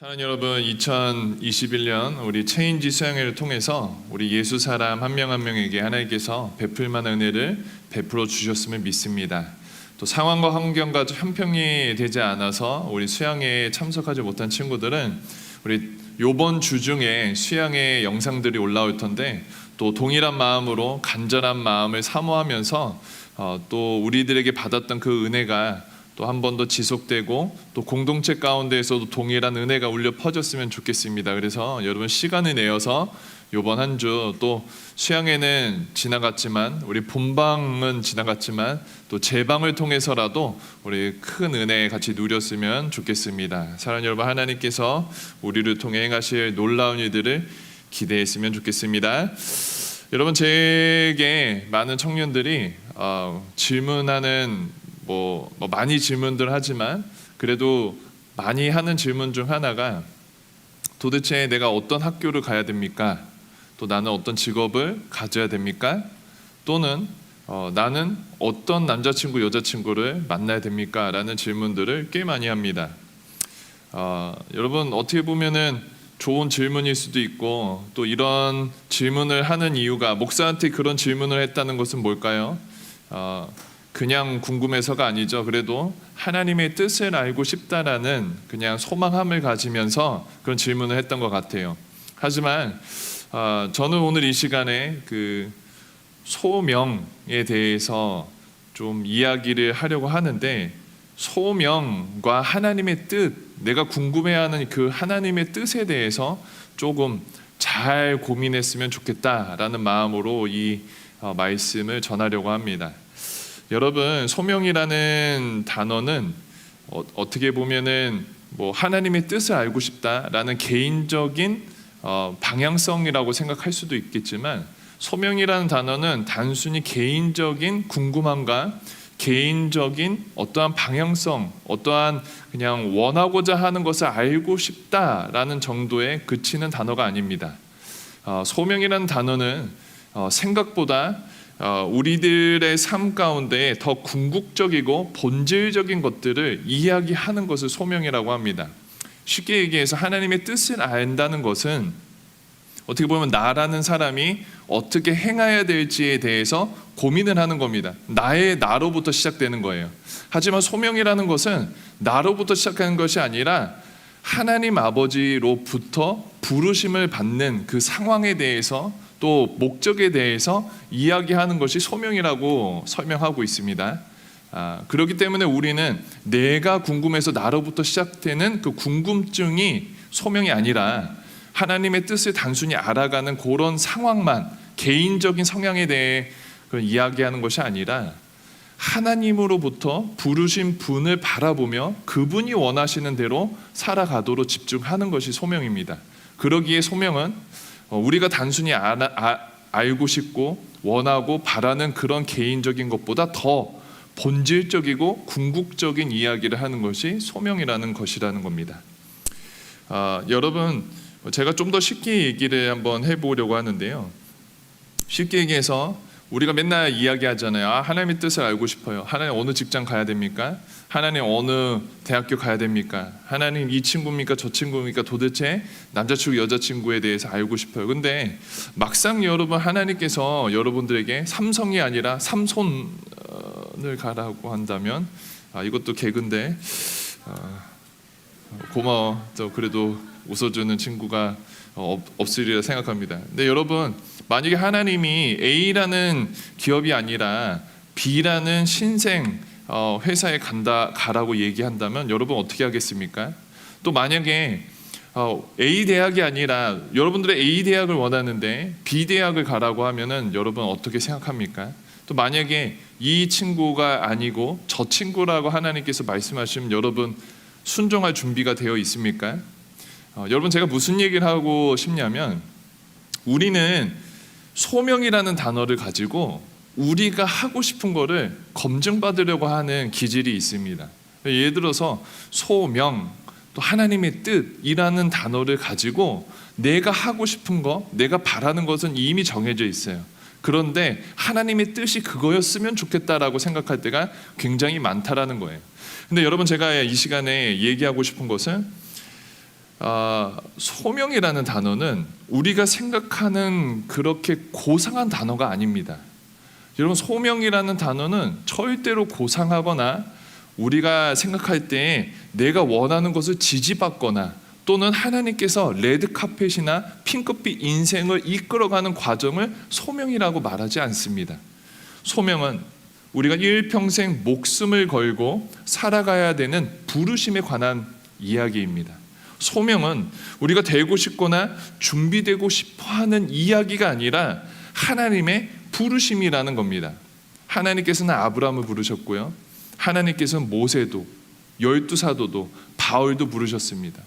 사랑하는 여러분, 2021년 우리 체인지 수양회를 통해서 우리 예수 사람 한 명 한 명에게 하나님께서 베풀 만한 은혜를 베풀어 주셨음을 믿습니다. 또 상황과 환경과 형평이 되지 않아서 우리 수양회에 참석하지 못한 친구들은 우리 요번 주 중에 수양회 영상들이 올라올 텐데 또 동일한 마음으로 간절한 마음을 사모하면서 또 우리들에게 받았던 그 은혜가 또 한 번 더 지속되고 또 공동체 가운데에서도 동일한 은혜가 울려 퍼졌으면 좋겠습니다. 그래서 여러분 시간을 내어서 이번 한 주 또 수양회는 지나갔지만 우리 본방은 지나갔지만 또 제방을 통해서라도 우리 큰 은혜 같이 누렸으면 좋겠습니다. 사랑하는 여러분, 하나님께서 우리를 통해 행하실 놀라운 일들을 기대했으면 좋겠습니다. 여러분, 제게 많은 청년들이 질문하는 많이 질문들 하지만 그래도 많이 하는 질문 중 하나가 도대체 내가 어떤 학교를 가야 됩니까? 또 나는 어떤 직업을 가져야 됩니까? 또는 나는 어떤 남자친구 여자친구를 만나야 됩니까? 라는 질문들을 꽤 많이 합니다. 여러분, 어떻게 보면은 좋은 질문일 수도 있고 또 이런 질문을 하는 이유가, 목사한테 그런 질문을 했다는 것은 뭘까요? 그냥 궁금해서가 아니죠. 그래도 하나님의 뜻을 알고 싶다라는 그냥 소망함을 가지면서 그런 질문을 했던 것 같아요. 하지만 저는 오늘 이 시간에 그 소명에 대해서 좀 이야기를 하려고 하는데, 소명과 하나님의 뜻, 내가 궁금해하는 그 하나님의 뜻에 대해서 조금 잘 고민했으면 좋겠다라는 마음으로 이 말씀을 전하려고 합니다. 여러분, 소명이라는 단어는 어떻게 보면은 하나님의 뜻을 알고 싶다라는 개인적인 방향성이라고 생각할 수도 있겠지만, 소명이라는 단어는 단순히 개인적인 궁금함과 개인적인 어떠한 방향성, 어떠한 그냥 원하고자 하는 것을 알고 싶다라는 정도에 그치는 단어가 아닙니다. 소명이라는 단어는 생각보다 우리들의 삶 가운데 더 궁극적이고 본질적인 것들을 이야기하는 것을 소명이라고 합니다. 쉽게 얘기해서 하나님의 뜻을 안다는 것은 어떻게 보면 나라는 사람이 어떻게 행해야 될지에 대해서 고민을 하는 겁니다. 나로부터 시작되는 거예요. 하지만 소명이라는 것은 나로부터 시작하는 것이 아니라 하나님 아버지로부터 부르심을 받는 그 상황에 대해서 또 목적에 대해서 이야기하는 것이 소명이라고 설명하고 있습니다. 그렇기 때문에 우리는 내가 궁금해서 나로부터 시작되는 그 궁금증이 소명이 아니라, 하나님의 뜻을 단순히 알아가는 그런 상황만, 개인적인 성향에 대해 이야기하는 것이 아니라 하나님으로부터 부르신 분을 바라보며 그분이 원하시는 대로 살아가도록 집중하는 것이 소명입니다. 그러기에 소명은 우리가 단순히 알고 싶고 원하고 바라는 그런 개인적인 것보다 더 본질적이고 궁극적인 이야기를 하는 것이 소명이라는 것이라는 겁니다. 여러분, 제가 좀 더 쉽게 얘기를 한번 해보려고 하는데요. 쉽게 얘기해서 우리가 맨날 이야기하잖아요. 하나님의 뜻을 알고 싶어요. 하나님 어느 직장 가야 됩니까? 하나님 어느 대학교 가야 됩니까? 하나님 이 친구입니까? 저 친구입니까? 도대체 남자친구 여자친구에 대해서 알고 싶어요. 근데 막상 여러분, 하나님께서 여러분들에게 삼성이 아니라 삼손을 가라고 한다면, 이것도 개그인데 고마워. 저 그래도 웃어주는 친구가 없으리라 생각합니다. 근데 여러분, 만약에 하나님이 A라는 기업이 아니라 B라는 신생 회사에 가라고 얘기한다면 여러분 어떻게 하겠습니까? 또 만약에 A 대학이 아니라 여러분들의 A 대학을 원하는데 B 대학을 가라고 하면은 여러분 어떻게 생각합니까? 또 만약에 이 친구가 아니고 저 친구라고 하나님께서 말씀하시면 여러분 순종할 준비가 되어 있습니까? 여러분, 제가 무슨 얘기를 하고 싶냐면, 우리는 소명이라는 단어를 가지고 우리가 하고 싶은 거를 검증받으려고 하는 기질이 있습니다. 예를 들어서 소명, 또 하나님의 뜻이라는 단어를 가지고 내가 하고 싶은 거, 내가 바라는 것은 이미 정해져 있어요. 그런데 하나님의 뜻이 그거였으면 좋겠다라고 생각할 때가 굉장히 많다라는 거예요. 근데 여러분, 제가 이 시간에 얘기하고 싶은 것은 소명이라는 단어는 우리가 생각하는 그렇게 고상한 단어가 아닙니다. 여러분, 소명이라는 단어는 절대로 고상하거나 우리가 생각할 때 내가 원하는 것을 지지받거나 또는 하나님께서 레드카펫이나 핑크빛 인생을 이끌어가는 과정을 소명이라고 말하지 않습니다. 소명은 우리가 일평생 목숨을 걸고 살아가야 되는 부르심에 관한 이야기입니다. 소명은 우리가 되고 싶거나 준비되고 싶어하는 이야기가 아니라 하나님의 부르심이라는 겁니다. 하나님께서는 아브라함을 부르셨고요, 하나님께서는 모세도, 12사도도, 바울도 부르셨습니다.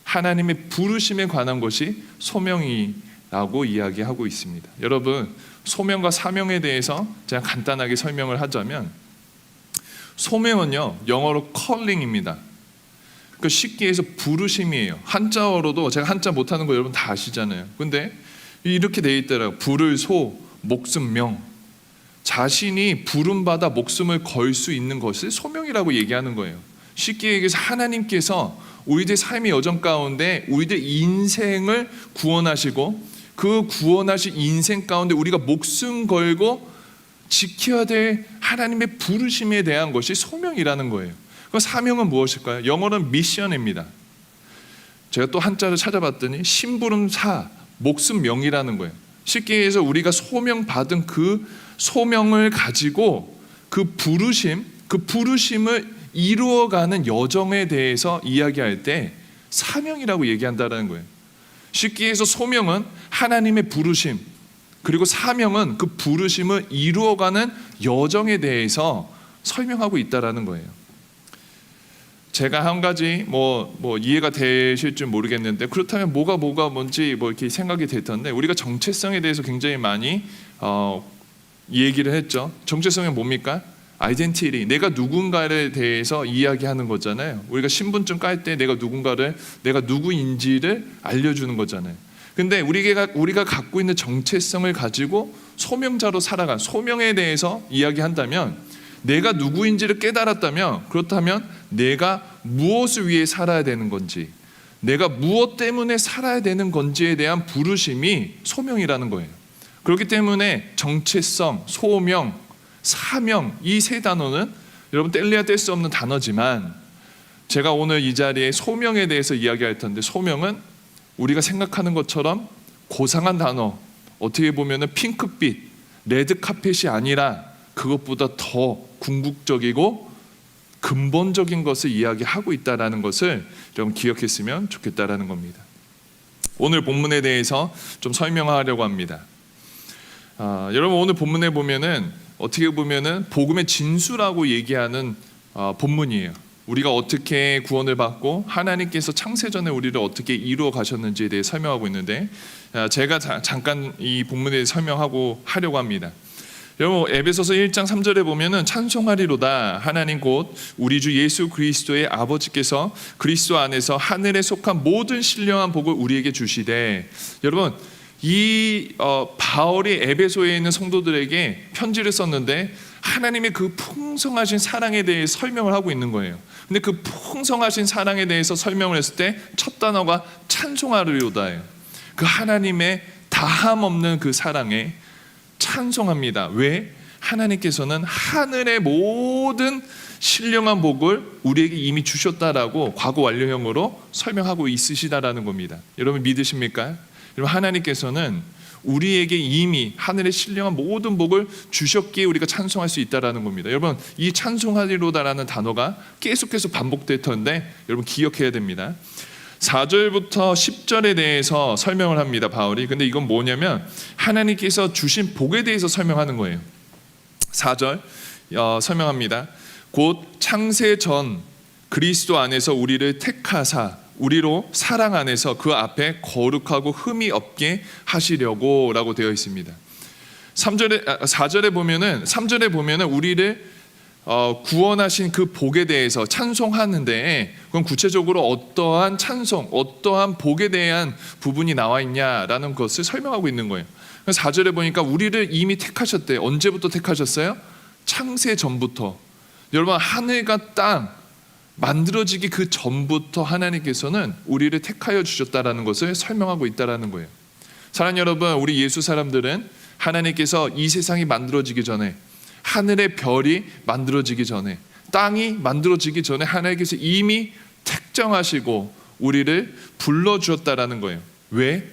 하나님의 부르심에 관한 것이 소명이라고 이야기하고 있습니다. 여러분, 소명과 사명에 대해서 제가 간단하게 설명을 하자면, 소명은요 영어로 calling입니다. 그 쉽게 해서 부르심이에요. 한자어로도, 제가 한자 못하는 거 여러분 다 아시잖아요. 근데 이렇게 돼 있더라고요. 부를 소, 목숨 명. 자신이 부름받아 목숨을 걸 수 있는 것을 소명이라고 얘기하는 거예요. 쉽게 얘기해서 하나님께서 우리들 삶의 여정 가운데 우리들 인생을 구원하시고 그 구원하신 인생 가운데 우리가 목숨 걸고 지켜야 될 하나님의 부르심에 대한 것이 소명이라는 거예요. 그 사명은 무엇일까요? 영어로는 미션입니다. 제가 또 한자를 찾아봤더니 심부름사, 목숨 명이라는 거예요. 쉽게 해서 우리가 소명받은 그 소명을 가지고 그 부르심을 이루어가는 여정에 대해서 이야기할 때 사명이라고 얘기한다는 거예요. 쉽게 해서 소명은 하나님의 부르심, 그리고 사명은 그 부르심을 이루어가는 여정에 대해서 설명하고 있다는 거예요. 제가 한 가지 뭐 이해가 되실 줄 모르겠는데, 그렇다면 뭐가 뭔지 이렇게 생각이 될 텐데, 우리가 정체성에 대해서 굉장히 많이 얘기를 했죠. 정체성이 뭡니까? 아이덴티티, 내가 누군가에 대해서 이야기하는 거잖아요. 우리가 신분증 깔 때 내가 누구인지를 알려주는 거잖아요. 근데 우리가 갖고 있는 정체성을 가지고 소명자로 살아간 소명에 대해서 이야기한다면, 내가 누구인지를 깨달았다면, 그렇다면 내가 무엇을 위해 살아야 되는 건지, 내가 무엇 때문에 살아야 되는 건지에 대한 부르심이 소명이라는 거예요. 그렇기 때문에 정체성, 소명, 사명, 이 세 단어는 여러분 뗄래야 뗄 수 없는 단어지만, 제가 오늘 이 자리에 소명에 대해서 이야기할 텐데, 소명은 우리가 생각하는 것처럼 고상한 단어, 어떻게 보면 핑크빛, 레드카펫이 아니라 그것보다 더 궁극적이고 근본적인 것을 이야기하고 있다는 것을 여러분 기억했으면 좋겠다는 겁니다. 오늘 본문에 대해서 좀 설명하려고 합니다. 여러분, 오늘 본문에 보면은 어떻게 보면은 복음의 진수라고 얘기하는 본문이에요. 우리가 어떻게 구원을 받고 하나님께서 창세전에 우리를 어떻게 이루어 가셨는지에 대해 설명하고 있는데, 제가 잠깐 이 본문에 대해 설명하고 하려고 합니다. 여러분, 에베소서 1장 3절에 보면은 찬송하리로다 하나님 곧 우리 주 예수 그리스도의 아버지께서 그리스도 안에서 하늘에 속한 모든 신령한 복을 우리에게 주시되. 여러분, 이 바울이 에베소에 있는 성도들에게 편지를 썼는데 하나님의 그 풍성하신 사랑에 대해 설명을 하고 있는 거예요. 근데 그 풍성하신 사랑에 대해서 설명을 했을 때 첫 단어가 찬송하리로다예요. 그 하나님의 다함 없는 그 사랑에 찬송합니다. 왜? 하나님께서는 하늘의 모든 신령한 복을 우리에게 이미 주셨다라고 과거 완료형으로 설명하고 있으시다라는 겁니다. 여러분 믿으십니까? 여러분, 하나님께서는 우리에게 이미 하늘의 신령한 모든 복을 주셨기에 우리가 찬송할 수 있다라는 겁니다. 여러분, 이 찬송하리로다라는 단어가 계속해서 반복될 텐데 여러분 기억해야 됩니다. 4절부터 10절에 대해서 설명을 합니다, 바울이. 근데 이건 뭐냐면 하나님께서 주신 복에 대해서 설명하는 거예요. 4절 설명합니다. 곧 창세 전 그리스도 안에서 우리를 택하사 우리로 사랑 안에서 그 앞에 거룩하고 흠이 없게 하시려고 라고 되어 있습니다. 4절에 보면은 우리를 구원하신 그 복에 대해서 찬송하는데, 그건 구체적으로 어떠한 찬송, 어떠한 복에 대한 부분이 나와 있냐라는 것을 설명하고 있는 거예요. 4절에 보니까 우리를 이미 택하셨대요. 언제부터 택하셨어요? 창세 전부터. 여러분, 하늘과 땅, 만들어지기 그 전부터 하나님께서는 우리를 택하여 주셨다라는 것을 설명하고 있다라는 거예요. 사랑하는 여러분, 우리 예수 사람들은 하나님께서 이 세상이 만들어지기 전에, 하늘의 별이 만들어지기 전에, 땅이 만들어지기 전에 하나님께서 이미 택정하시고 우리를 불러주었다라는 거예요. 왜?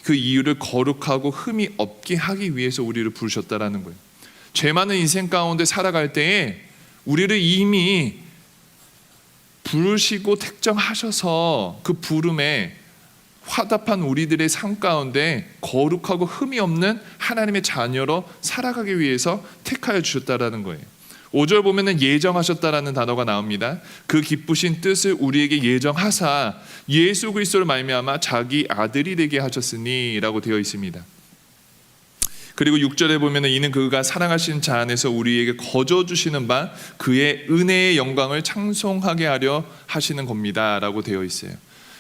그 이유를 거룩하고 흠이 없게 하기 위해서 우리를 부르셨다라는 거예요. 죄 많은 인생 가운데 살아갈 때에 우리를 이미 부르시고 택정하셔서 그 부름에 화답한 우리들의 삶 가운데 거룩하고 흠이 없는 하나님의 자녀로 살아가기 위해서 택하여 주셨다라는 거예요. 5절 보면은 예정하셨다라는 단어가 나옵니다. 그 기쁘신 뜻을 우리에게 예정하사 예수 그리스도를 말미암아 자기 아들이 되게 하셨으니라고 되어 있습니다. 그리고 6절에 보면은 이는 그가 사랑하신 자 안에서 우리에게 거저 주시는 바 그의 은혜의 영광을 찬송하게 하려 하시는 겁니다라고 되어 있어요.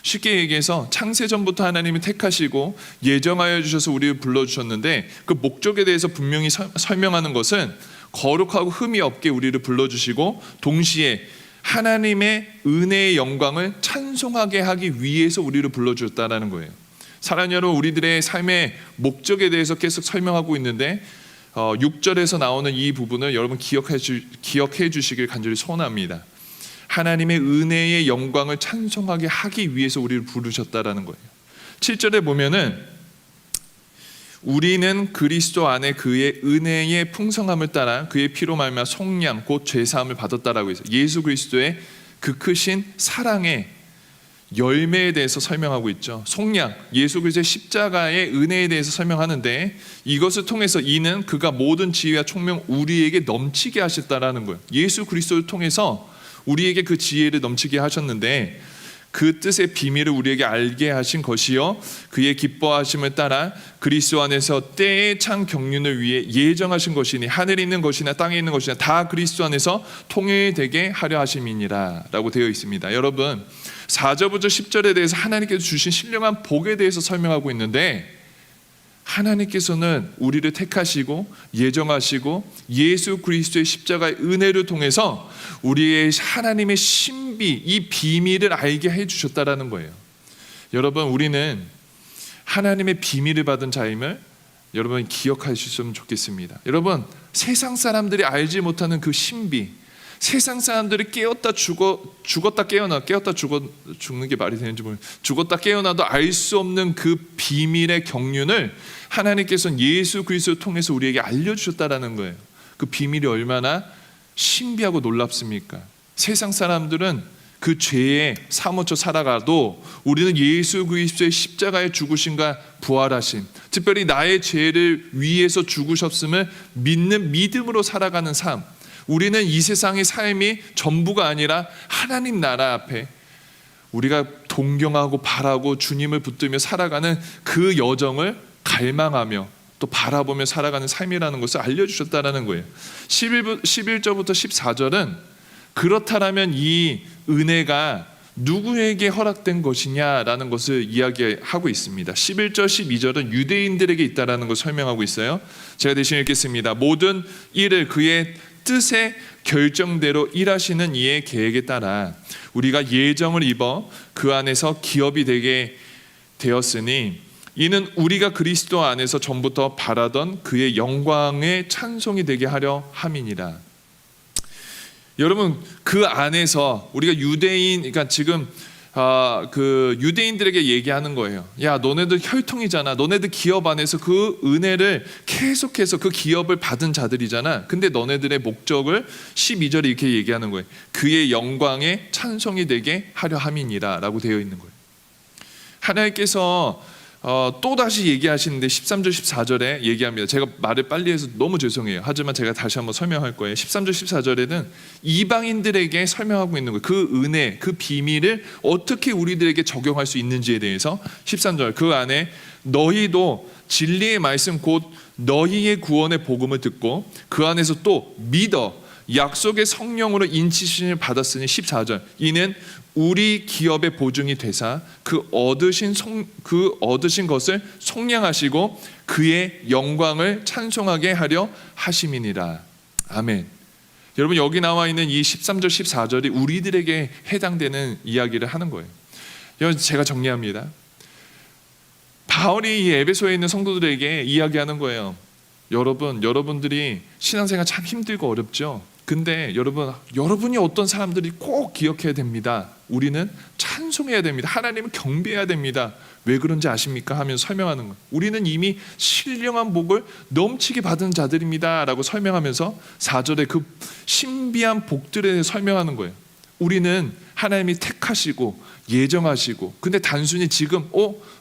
쉽게 얘기해서 창세전부터 하나님이 택하시고 예정하여 주셔서 우리를 불러주셨는데 그 목적에 대해서 분명히 설명하는 것은 거룩하고 흠이 없게 우리를 불러주시고 동시에 하나님의 은혜의 영광을 찬송하게 하기 위해서 우리를 불러주셨다는 거예요. 사랑하는 여러분, 우리들의 삶의 목적에 대해서 계속 설명하고 있는데 6절에서 나오는 이 부분을 여러분 기억해 주시길 간절히 소원합니다. 하나님의 은혜의 영광을 찬송하게 하기 위해서 우리를 부르셨다라는 거예요. 7절에 보면은 우리는 그리스도 안에 그의 은혜의 풍성함을 따라 그의 피로 말미암아 속량 곧 죄사함을 받았다라고 해서 예수 그리스도의 그 크신 사랑의 열매에 대해서 설명하고 있죠. 속량, 예수 그리스도의 십자가의 은혜에 대해서 설명하는데 이것을 통해서 이는 그가 모든 지혜와 총명 우리에게 넘치게 하셨다라는 거예요. 예수 그리스도를 통해서 우리에게 그 지혜를 넘치게 하셨는데 그 뜻의 비밀을 우리에게 알게 하신 것이요 그의 기뻐하심을 따라 그리스도 안에서 때의 찬 경륜을 위해 예정하신 것이니 하늘에 있는 것이나 땅에 있는 것이나 다 그리스도 안에서 통일되게 하려 하심이니라 라고 되어 있습니다. 여러분 4절부터 10절에 대해서 하나님께서 주신 신령한 복에 대해서 설명하고 있는데 하나님께서는 우리를 택하시고 예정하시고 예수 그리스도의 십자가의 은혜를 통해서 우리의 하나님의 신비, 이 비밀을 알게 해주셨다라는 거예요. 여러분 우리는 하나님의 비밀을 받은 자임을 여러분 기억하셨으면 좋겠습니다. 여러분 세상 사람들이 알지 못하는 그 신비, 세상 사람들이 깨었다 죽었다 깨어나 죽는 게 말이 되는지 모르겠어요. 죽었다 깨어나도 알 수 없는 그 비밀의 경륜을 하나님께서는 예수 그리스도를 통해서 우리에게 알려주셨다라는 거예요. 그 비밀이 얼마나 신비하고 놀랍습니까? 세상 사람들은 그 죄에 사무쳐 살아가도 우리는 예수 그리스도의 십자가의 죽으심과 부활하심, 특별히 나의 죄를 위해서 죽으셨음을 믿는 믿음으로 살아가는 삶, 우리는 이 세상의 삶이 전부가 아니라 하나님 나라 앞에 우리가 동경하고 바라고 주님을 붙들며 살아가는 그 여정을 갈망하며 또 바라보며 살아가는 삶이라는 것을 알려주셨다는 거예요. 11절부터 14절은 그렇다면 이 은혜가 누구에게 허락된 것이냐라는 것을 이야기하고 있습니다. 11절 12절은 유대인들에게 있다라는 것을 설명하고 있어요. 제가 대신 읽겠습니다. 모든 일을 그의 뜻의 결정대로 일하시는 이의 계획에 따라 우리가 예정을 입어 그 안에서 기업이 되게 되었으니 이는 우리가 그리스도 안에서 전부터 바라던 그의 영광의 찬송이 되게 하려 함이니라. 여러분 그 안에서 우리가 유대인, 그러니까 지금 그 유대인들에게 얘기하는 거예요. 야 너네들 혈통이잖아. 너네들 기업 안에서 그 은혜를 계속해서 그 기업을 받은 자들이잖아. 근데 너네들의 목적을 12절에 이렇게 얘기하는 거예요. 그의 영광의 찬송이 되게 하려 함이니라 라고 되어 있는 거예요. 하나님께서 또다시 얘기하시는데 13절 14절에 얘기합니다. 제가 말을 빨리 해서 너무 죄송해요. 하지만 제가 다시 한번 설명할 거예요. 13절 14절에는 이방인들에게 설명하고 있는 거예요. 그 은혜, 그 비밀을 어떻게 우리들에게 적용할 수 있는지에 대해서 13절 그 안에 너희도 진리의 말씀 곧 너희의 구원의 복음을 듣고 그 안에서 또 믿어 약속의 성령으로 인치심을 받았으니 14절 이는 우리 기업의 보증이 되사 그 얻으신 것을 속량하시고 그의 영광을 찬송하게 하려 하심이니라. 아멘. 여러분, 여기 나와 있는 이 13절 14절이 우리들에게 해당되는 이야기를 하는 거예요. 여러분, 제가 정리합니다. 바울이 이 에베소에 있는 성도들에게 이야기하는 거예요. 여러분들이 신앙생활 참 힘들고 어렵죠. 근데 여러분이 어떤 사람들이 꼭 기억해야 됩니다. 우리는 찬송해야 됩니다. 하나님을 경배해야 됩니다. 왜 그런지 아십니까? 하면서 설명하는 거예요. 우리는 이미 신령한 복을 넘치게 받은 자들입니다 라고 설명하면서 4절에 그 신비한 복들에 대해 설명하는 거예요. 우리는 하나님이 택하시고 예정하시고, 근데 단순히 지금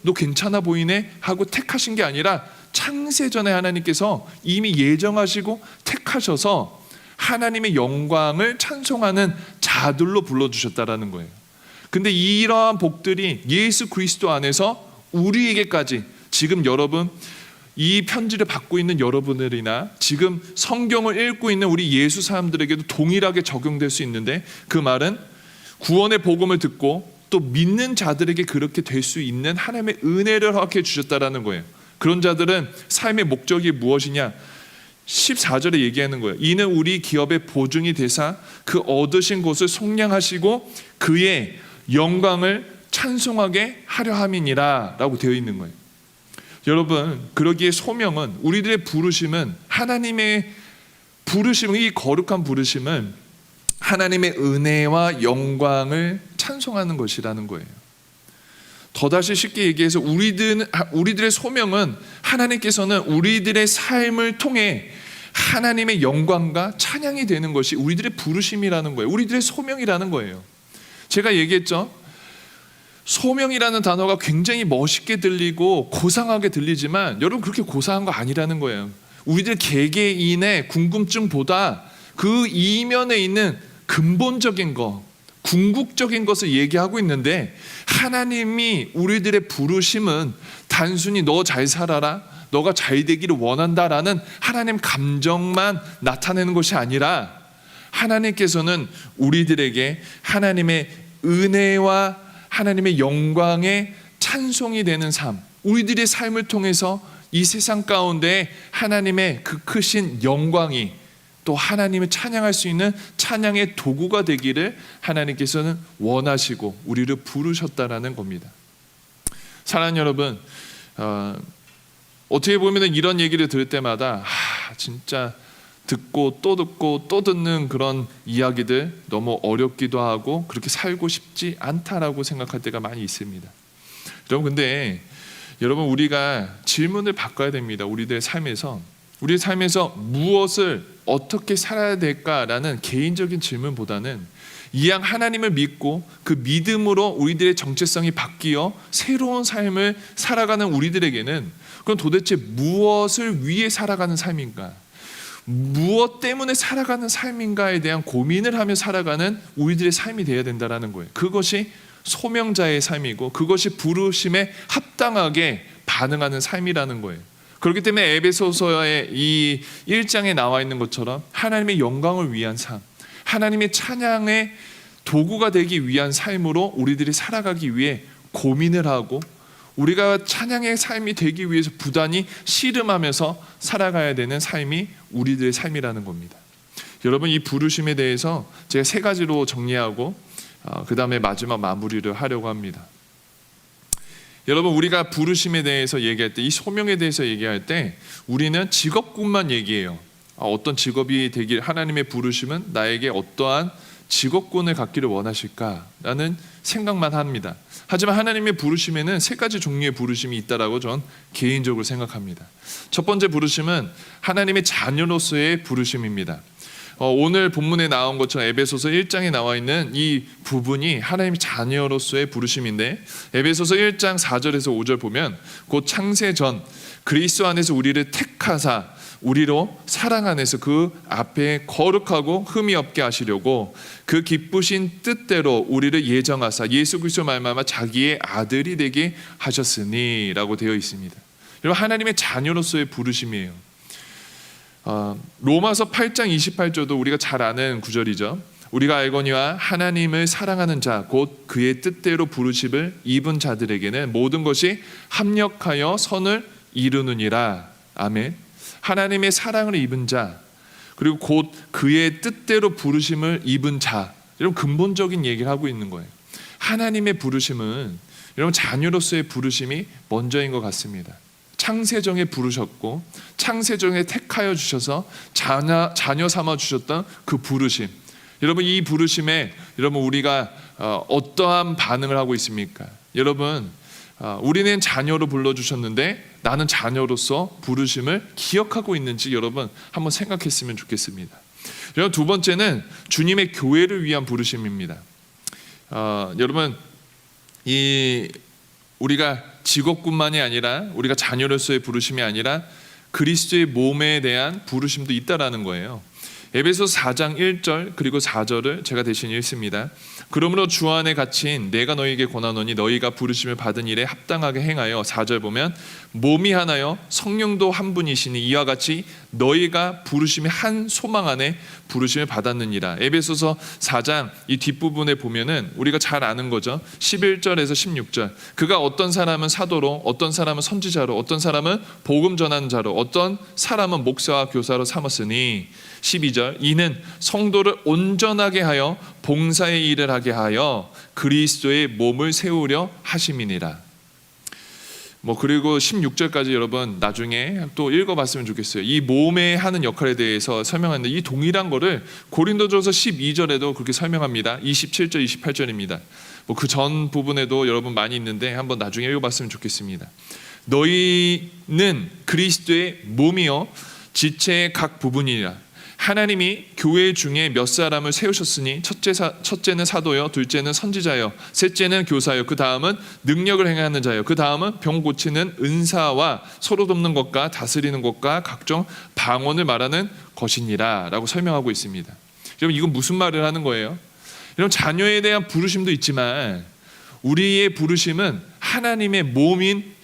너 괜찮아 보이네 하고 택하신 게 아니라 창세전에 하나님께서 이미 예정하시고 택하셔서 하나님의 영광을 찬송하는 자들로 불러주셨다라는 거예요. 근데 이러한 복들이 예수 그리스도 안에서 우리에게까지, 지금 여러분 이 편지를 받고 있는 여러분들이나 지금 성경을 읽고 있는 우리 예수 사람들에게도 동일하게 적용될 수 있는데, 그 말은 구원의 복음을 듣고 또 믿는 자들에게 그렇게 될 수 있는 하나님의 은혜를 허락해 주셨다라는 거예요. 그런 자들은 삶의 목적이 무엇이냐? 14절에 얘기하는 거예요. 이는 우리 기업의 보증이 되사 그 얻으신 것을 속량하시고 그의 영광을 찬송하게 하려 함이니라 라고 되어 있는 거예요. 여러분, 그러기에 소명은, 우리들의 부르심은, 하나님의 부르심은, 이 거룩한 부르심은 하나님의 은혜와 영광을 찬송하는 것이라는 거예요. 더다시 쉽게 얘기해서 우리들의 소명은, 하나님께서는 우리들의 삶을 통해 하나님의 영광과 찬양이 되는 것이 우리들의 부르심이라는 거예요. 우리들의 소명이라는 거예요. 제가 얘기했죠. 소명이라는 단어가 굉장히 멋있게 들리고 고상하게 들리지만 여러분, 그렇게 고상한 거 아니라는 거예요. 우리들 개개인의 궁금증보다 그 이면에 있는 근본적인 것, 궁극적인 것을 얘기하고 있는데, 하나님이 우리들의 부르심은 단순히 너 잘 살아라, 너가 잘 되기를 원한다라는 하나님 감정만 나타내는 것이 아니라, 하나님께서는 우리들에게 하나님의 은혜와 하나님의 영광의 찬송이 되는 삶, 우리들의 삶을 통해서 이 세상 가운데 하나님의 그 크신 영광이, 또 하나님을 찬양할 수 있는 찬양의 도구가 되기를 하나님께서는 원하시고 우리를 부르셨다라는 겁니다. 사랑하는 여러분, 어떻게 보면 이런 얘기를 들을 때마다 진짜 듣고 또 듣는 그런 이야기들 너무 어렵기도 하고 그렇게 살고 싶지 않다라고 생각할 때가 많이 있습니다. 여러분, 근데 우리가 질문을 바꿔야 됩니다. 우리의 삶에서 무엇을 어떻게 살아야 될까라는 개인적인 질문보다는, 이왕 하나님을 믿고 그 믿음으로 우리들의 정체성이 바뀌어 새로운 삶을 살아가는 우리들에게는, 그럼 도대체 무엇을 위해 살아가는 삶인가, 무엇 때문에 살아가는 삶인가에 대한 고민을 하며 살아가는 우리들의 삶이 되어야 된다는 거예요. 그것이 소명자의 삶이고 그것이 부르심에 합당하게 반응하는 삶이라는 거예요. 그렇기 때문에 에베소서의 이 1장에 나와 있는 것처럼 하나님의 영광을 위한 삶, 하나님의 찬양의 도구가 되기 위한 삶으로 우리들이 살아가기 위해 고민을 하고, 우리가 찬양의 삶이 되기 위해서 부단히 씨름하면서 살아가야 되는 삶이 우리들의 삶이라는 겁니다. 여러분, 이 부르심에 대해서 제가 3가지로 정리하고 그 다음에 마지막 마무리를 하려고 합니다. 여러분, 우리가 부르심에 대해서 얘기할 때, 이 소명에 대해서 얘기할 때 우리는 직업군만 얘기해요. 어떤 직업이 되길, 하나님의 부르심은 나에게 어떠한 직업군을 갖기를 원하실까라는 생각만 합니다. 하지만 하나님의 부르심에는 3가지 종류의 부르심이 있다라고 전 개인적으로 생각합니다. 첫 번째 부르심은 하나님의 자녀로서의 부르심입니다. 오늘 본문에 나온 것처럼 에베소서 1장에 나와 있는 이 부분이 하나님의 자녀로서의 부르심인데, 에베소서 1장 4절에서 5절 보면, 곧 창세 전 그리스도 안에서 우리를 택하사 우리로 사랑 안에서 그 앞에 거룩하고 흠이 없게 하시려고 그 기쁘신 뜻대로 우리를 예정하사 예수 그리스도 말미암아 자기의 아들이 되게 하셨으니 라고 되어 있습니다. 여러분, 하나님의 자녀로서의 부르심이에요. 로마서 8장 28절도 우리가 잘 아는 구절이죠. 우리가 알거니와 하나님을 사랑하는 자 곧 그의 뜻대로 부르심을 입은 자들에게는 모든 것이 합력하여 선을 이루느니라. 아멘. 하나님의 사랑을 입은 자, 그리고 곧 그의 뜻대로 부르심을 입은 자, 이런 근본적인 얘기를 하고 있는 거예요. 하나님의 부르심은 여러분 자녀로서의 부르심이 먼저인 것 같습니다. 창세정에 부르셨고 창세정에 택하여 주셔서 자녀 삼아 주셨던 그 부르심, 여러분 이 부르심에 여러분 우리가 어떠한 반응을 하고 있습니까? 여러분 우리는 자녀로 불러주셨는데 나는 자녀로서 부르심을 기억하고 있는지 여러분 한번 생각했으면 좋겠습니다. 여러분 두 번째는 주님의 교회를 위한 부르심입니다. 여러분 우리가 직업뿐만이 아니라 우리가 자녀로서의 부르심이 아니라 그리스도의 몸에 대한 부르심도 있다라는 거예요. 에베소서 4장 1절 그리고 4절을 제가 대신 읽습니다. 그러므로 주 안에 갇힌 내가 너희에게 권하노니 너희가 부르심을 받은 일에 합당하게 행하여, 4절 보면 몸이 하나요 성령도 한 분이시니 이와 같이 너희가 부르심의 한 소망 안에 부르심을 받았느니라. 에베소서 4장 이 뒷부분에 보면은 우리가 잘 아는 거죠. 11절에서 16절 그가 어떤 사람은 사도로, 어떤 사람은 선지자로, 어떤 사람은 복음 전하는 자로, 어떤 사람은 목사와 교사로 삼았으니, 12절 이는 성도를 온전하게 하여 봉사의 일을 하게 하여 그리스도의 몸을 세우려 하심이니라. 그리고 16절까지 여러분 나중에 또 읽어봤으면 좋겠어요. 이 몸에 하는 역할에 대해서 설명하는데 이 동일한 거를 고린도전서 12절에도 그렇게 설명합니다. 27절 28절입니다. 그 전 부분에도 여러분 많이 있는데 한번 나중에 읽어봤으면 좋겠습니다. 너희는 그리스도의 몸이요 지체의 각 부분이라. 하나님이 교회 중에 몇 사람을 세우셨으니 첫째는 사도요, 둘째는 선지자요, 셋째는 교사요, 그 다음은 능력을 행하는 자요, 그 다음은 병 고치는 은사와 서로 돕는 것과 다스리는 것과 각종 방언을 말하는 것이니라 라고 설명하고 있습니다. 여러분 이건 무슨 말을 하는 거예요? 여러분 자녀에 대한 부르심도 있지만 우리의 부르심은 하나님의 몸인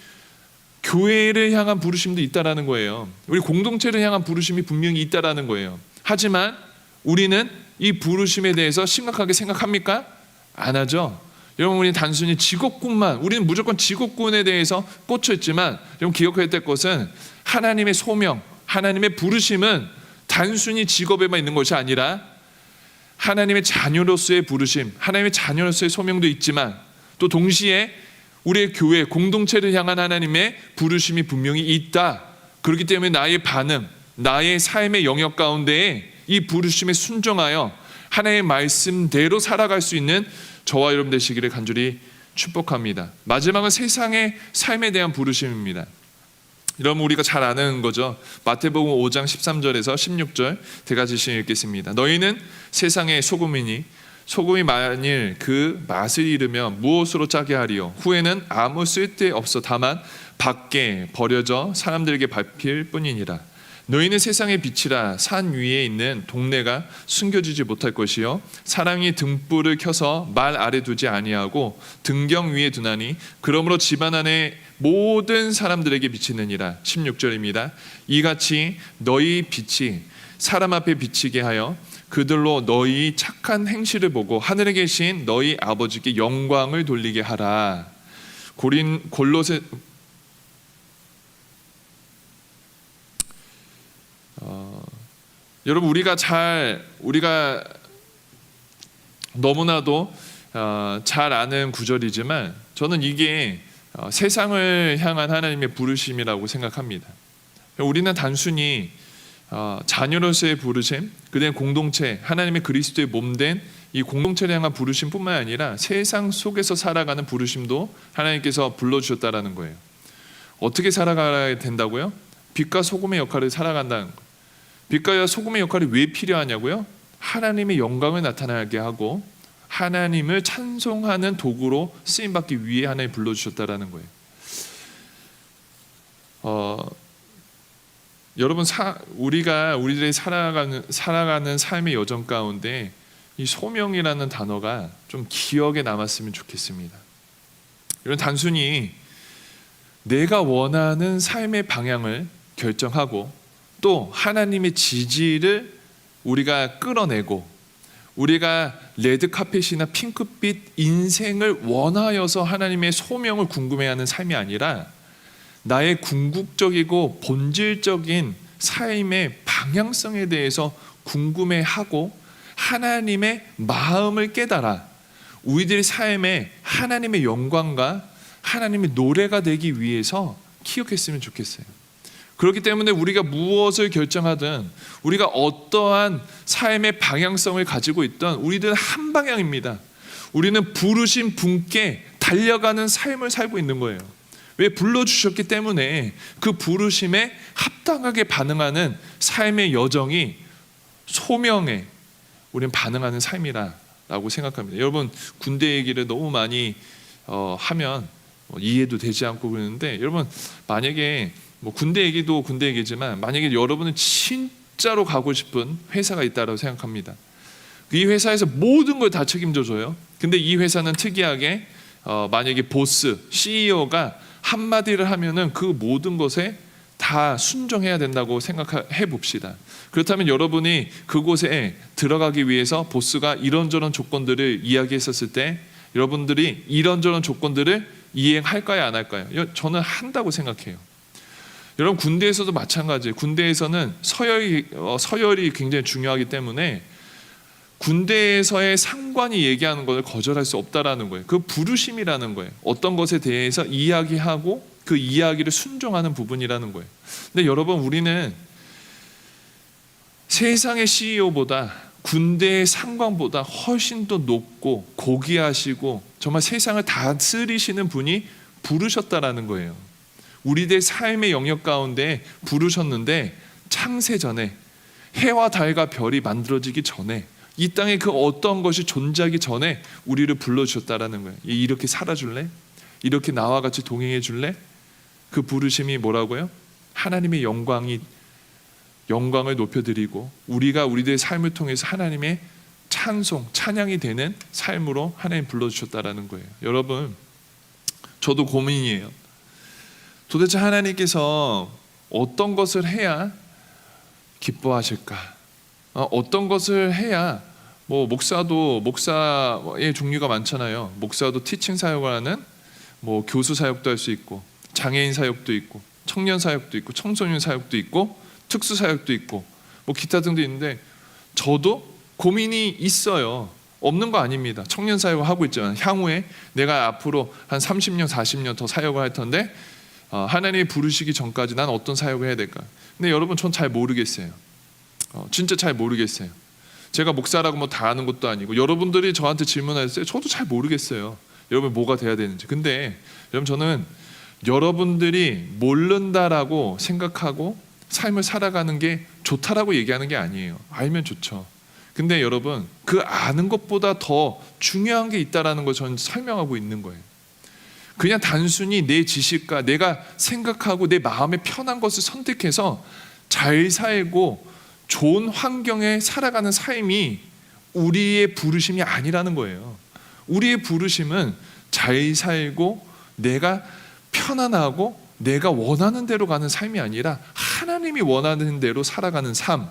교회를 향한 부르심도 있다라는 거예요. 우리 공동체를 향한 부르심이 분명히 있다라는 거예요. 하지만 우리는 이 부르심에 대해서 심각하게 생각합니까? 안 하죠. 여러분 우리는 단순히 직업군만, 우리는 무조건 직업군에 대해서 꽂혀 있지만 여러분 기억해야 될 것은 하나님의 소명, 하나님의 부르심은 단순히 직업에만 있는 것이 아니라 하나님의 자녀로서의 부르심, 하나님의 자녀로서의 소명도 있지만 또 동시에 우리의 교회 공동체를 향한 하나님의 부르심이 분명히 있다. 그렇기 때문에 나의 반응, 나의 삶의 영역 가운데에 이 부르심에 순종하여 하나님의 말씀대로 살아갈 수 있는 저와 여러분 되시기를 간절히 축복합니다. 마지막은 세상의 삶에 대한 부르심입니다. 여러분 우리가 잘 아는 거죠. 마태복음 5장 13절에서 16절 대가지신 읽겠습니다. 너희는 세상의 소금이니 소금이 만일 그 맛을 잃으면 무엇으로 짜게 하리요? 후에는 아무 쓸데 없어 다만 밖에 버려져 사람들에게 밟힐 뿐이니라. 너희는 세상의 빛이라. 산 위에 있는 동네가 숨겨지지 못할 것이요 사람이 등불을 켜서 말 아래 두지 아니하고 등경 위에 두나니 그러므로 집안 안에 모든 사람들에게 비치느니라. 16절입니다. 이같이 너희 빛이 사람 앞에 비치게 하여 그들로 너희 착한 행실을 보고 하늘에 계신 너희 아버지께 영광을 돌리게 하라. 골로새 여러분 우리가 너무나도 잘 아는 구절이지만 저는 이게 세상을 향한 하나님의 부르심이라고 생각합니다. 우리는 단순히 자녀로서의 부르심, 그다음에 공동체, 하나님의 그리스도의 몸된 이 공동체를 향한 부르심뿐만 아니라 세상 속에서 살아가는 부르심도 하나님께서 불러주셨다라는 거예요. 어떻게 살아가야 된다고요? 빛과 소금의 역할을 살아간다는 거예요. 빛과 소금의 역할이 왜 필요하냐고요? 하나님의 영광을 나타나게 하고 하나님을 찬송하는 도구로 쓰임받기 위해 하나님 불러주셨다라는 거예요. 여러분 우리들이 살아가는 삶의 여정 가운데 이 소명이라는 단어가 좀 기억에 남았으면 좋겠습니다. 이런 단순히 내가 원하는 삶의 방향을 결정하고 또 하나님의 지지를 우리가 끌어내고 우리가 레드카펫이나 핑크빛 인생을 원하여서 하나님의 소명을 궁금해하는 삶이 아니라 나의 궁극적이고 본질적인 삶의 방향성에 대해서 궁금해하고 하나님의 마음을 깨달아 우리들의 삶에 하나님의 영광과 하나님의 노래가 되기 위해서 기억했으면 좋겠어요. 그렇기 때문에 우리가 무엇을 결정하든 우리가 어떠한 삶의 방향성을 가지고 있든 우리들은 한 방향입니다. 우리는 부르신 분께 달려가는 삶을 살고 있는 거예요. 왜? 불러주셨기 때문에 그 부르심에 합당하게 반응하는 삶의 여정이 소명에 우리는 반응하는 삶이라고 생각합니다. 여러분, 군대 얘기를 너무 많이 하면 이해도 되지 않고 그러는데, 여러분 만약에 군대 얘기도 군대 얘기지만 만약에 여러분은 진짜로 가고 싶은 회사가 있다고 생각합니다. 이 회사에서 모든 걸 다 책임져 줘요. 근데 이 회사는 특이하게 만약에 보스, CEO가 한마디를 하면은 그 모든 것에 다 순종해야 된다고 생각해 봅시다. 그렇다면 여러분이 그곳에 들어가기 위해서 보스가 이런저런 조건들을 이야기했었을 때 여러분들이 이런저런 조건들을 이행할까요, 안 할까요? 저는 한다고 생각해요. 여러분, 군대에서도 마찬가지예요. 군대에서는 서열이 굉장히 중요하기 때문에 군대에서의 상관이 얘기하는 것을 거절할 수 없다라는 거예요. 그 부르심이라는 거예요. 어떤 것에 대해서 이야기하고 그 이야기를 순종하는 부분이라는 거예요. 근데 여러분, 우리는 세상의 CEO보다 군대의 상관보다 훨씬 더 높고 고귀하시고 정말 세상을 다스리시는 분이 부르셨다라는 거예요. 우리들의 삶의 영역 가운데 부르셨는데 창세 전에, 해와 달과 별이 만들어지기 전에, 이 땅에 그 어떤 것이 존재하기 전에 우리를 불러주셨다라는 거예요. 이렇게 살아줄래? 이렇게 나와 같이 동행해 줄래? 그 부르심이 뭐라고요? 하나님의 영광을 높여드리고 우리가 우리들의 삶을 통해서 하나님의 찬송, 찬양이 되는 삶으로 하나님 불러주셨다라는 거예요. 여러분, 저도 고민이에요. 도대체 하나님께서 어떤 것을 해야 기뻐하실까? 어떤 것을 해야, 목사의 종류가 많잖아요. 목사도 티칭 사역을 하는 교수 사역도 할 수 있고, 장애인 사역도 있고, 청년 사역도 있고, 청소년 사역도 있고, 특수 사역도 있고, 기타 등도 있는데 저도 고민이 있어요. 없는 거 아닙니다. 청년 사역을 하고 있잖아요. 향후에 내가 앞으로 한 30년, 40년 더 사역을 할 텐데 하나님이 부르시기 전까지 난 어떤 사역을 해야 될까? 근데 여러분, 전 잘 모르겠어요. 진짜 잘 모르겠어요. 제가 목사라고 다 아는 것도 아니고, 여러분들이 저한테 질문하셨어요. 저도 잘 모르겠어요. 여러분, 뭐가 돼야 되는지. 근데 여러분, 저는 여러분들이 모른다라고 생각하고 삶을 살아가는 게 좋다라고 얘기하는 게 아니에요. 알면 좋죠. 근데 여러분, 그 아는 것보다 더 중요한 게 있다라는 걸 저는 설명하고 있는 거예요. 그냥 단순히 내 지식과 내가 생각하고 내 마음에 편한 것을 선택해서 잘 살고 좋은 환경에 살아가는 삶이 우리의 부르심이 아니라는 거예요. 우리의 부르심은 잘 살고 내가 편안하고 내가 원하는 대로 가는 삶이 아니라 하나님이 원하는 대로 살아가는 삶,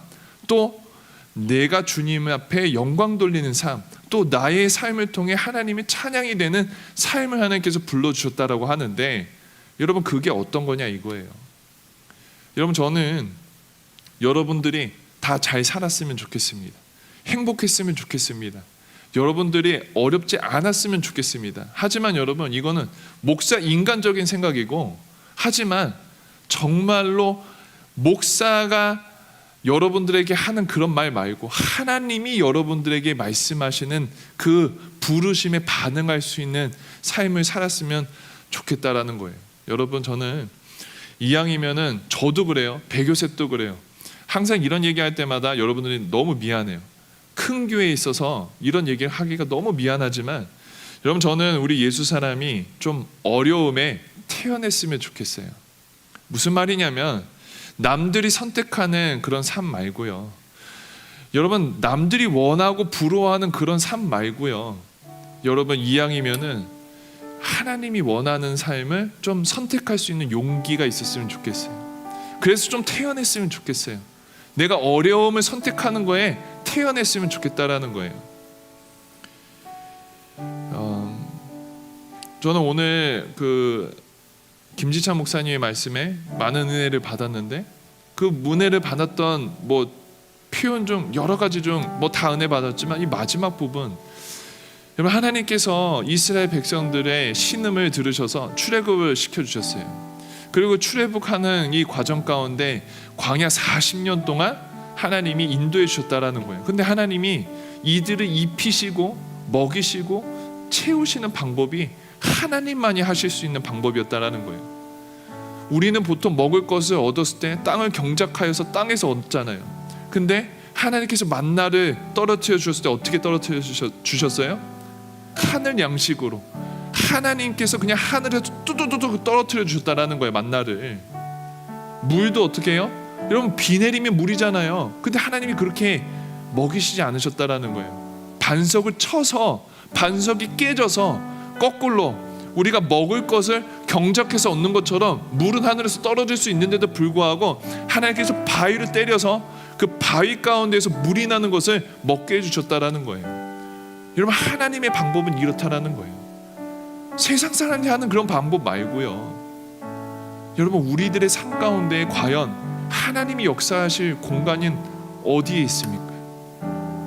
또 내가 주님 앞에 영광 돌리는 삶, 또 나의 삶을 통해 하나님의 찬양이 되는 삶을 하나님께서 불러주셨다라고 하는데, 여러분, 그게 어떤 거냐 이거예요. 여러분, 저는 여러분들이 다 잘 살았으면 좋겠습니다. 행복했으면 좋겠습니다. 여러분들이 어렵지 않았으면 좋겠습니다. 하지만 여러분, 이거는 목사 인간적인 생각이고, 하지만 정말로 목사가 여러분들에게 하는 그런 말 말고 하나님이 여러분들에게 말씀하시는 그 부르심에 반응할 수 있는 삶을 살았으면 좋겠다라는 거예요. 여러분, 저는 이왕이면은 저도 그래요. 배교셋도 그래요. 항상 이런 얘기할 때마다 여러분들이 너무 미안해요. 큰 교회에 있어서 이런 얘기를 하기가 너무 미안하지만, 여러분, 저는 우리 예수 사람이 좀 어려움에 태어났으면 좋겠어요. 무슨 말이냐면, 남들이 선택하는 그런 삶 말고요. 여러분, 남들이 원하고 부러워하는 그런 삶 말고요. 여러분, 이왕이면은 하나님이 원하는 삶을 좀 선택할 수 있는 용기가 있었으면 좋겠어요. 그래서 좀 태어났으면 좋겠어요. 내가 어려움을 선택하는 거에 태어났으면 좋겠다라는 거예요. 저는 오늘 김지찬 목사님의 말씀에 많은 은혜를 받았는데, 그 은혜를 받았던 뭐 표현 중 여러 가지 중 뭐 다 은혜 받았지만 이 마지막 부분, 여러분 하나님께서 이스라엘 백성들의 신음을 들으셔서 출애굽을 시켜주셨어요. 그리고 출애굽하는 이 과정 가운데 광야 40년 동안 하나님이 인도해 주셨다라는 거예요. 근데 하나님이 이들을 입히시고 먹이시고 채우시는 방법이 하나님만이 하실 수 있는 방법이었다라는 거예요. 우리는 보통 먹을 것을 얻었을 때 땅을 경작하여서 땅에서 얻잖아요. 근데 하나님께서 만나를 떨어뜨려 주셨을 때 어떻게 떨어뜨려 주셨어요? 하늘 양식으로. 하나님께서 그냥 하늘에서 뚜두두두 떨어뜨려 주셨다라는 거예요. 만나를. 물도 어떻게 해요? 여러분 비 내리면 물이잖아요. 근데 하나님이 그렇게 먹이시지 않으셨다라는 거예요. 반석을 쳐서 반석이 깨져서 거꾸로 우리가 먹을 것을 경작해서 얻는 것처럼 물은 하늘에서 떨어질 수 있는데도 불구하고 하나님께서 바위를 때려서 그 바위 가운데에서 물이 나는 것을 먹게 해주셨다라는 거예요. 여러분 하나님의 방법은 이렇다라는 거예요. 세상 사람이 하는 그런 방법 말고요. 여러분 우리들의 삶 가운데 과연 하나님이 역사하실 공간인 어디에 있습니까?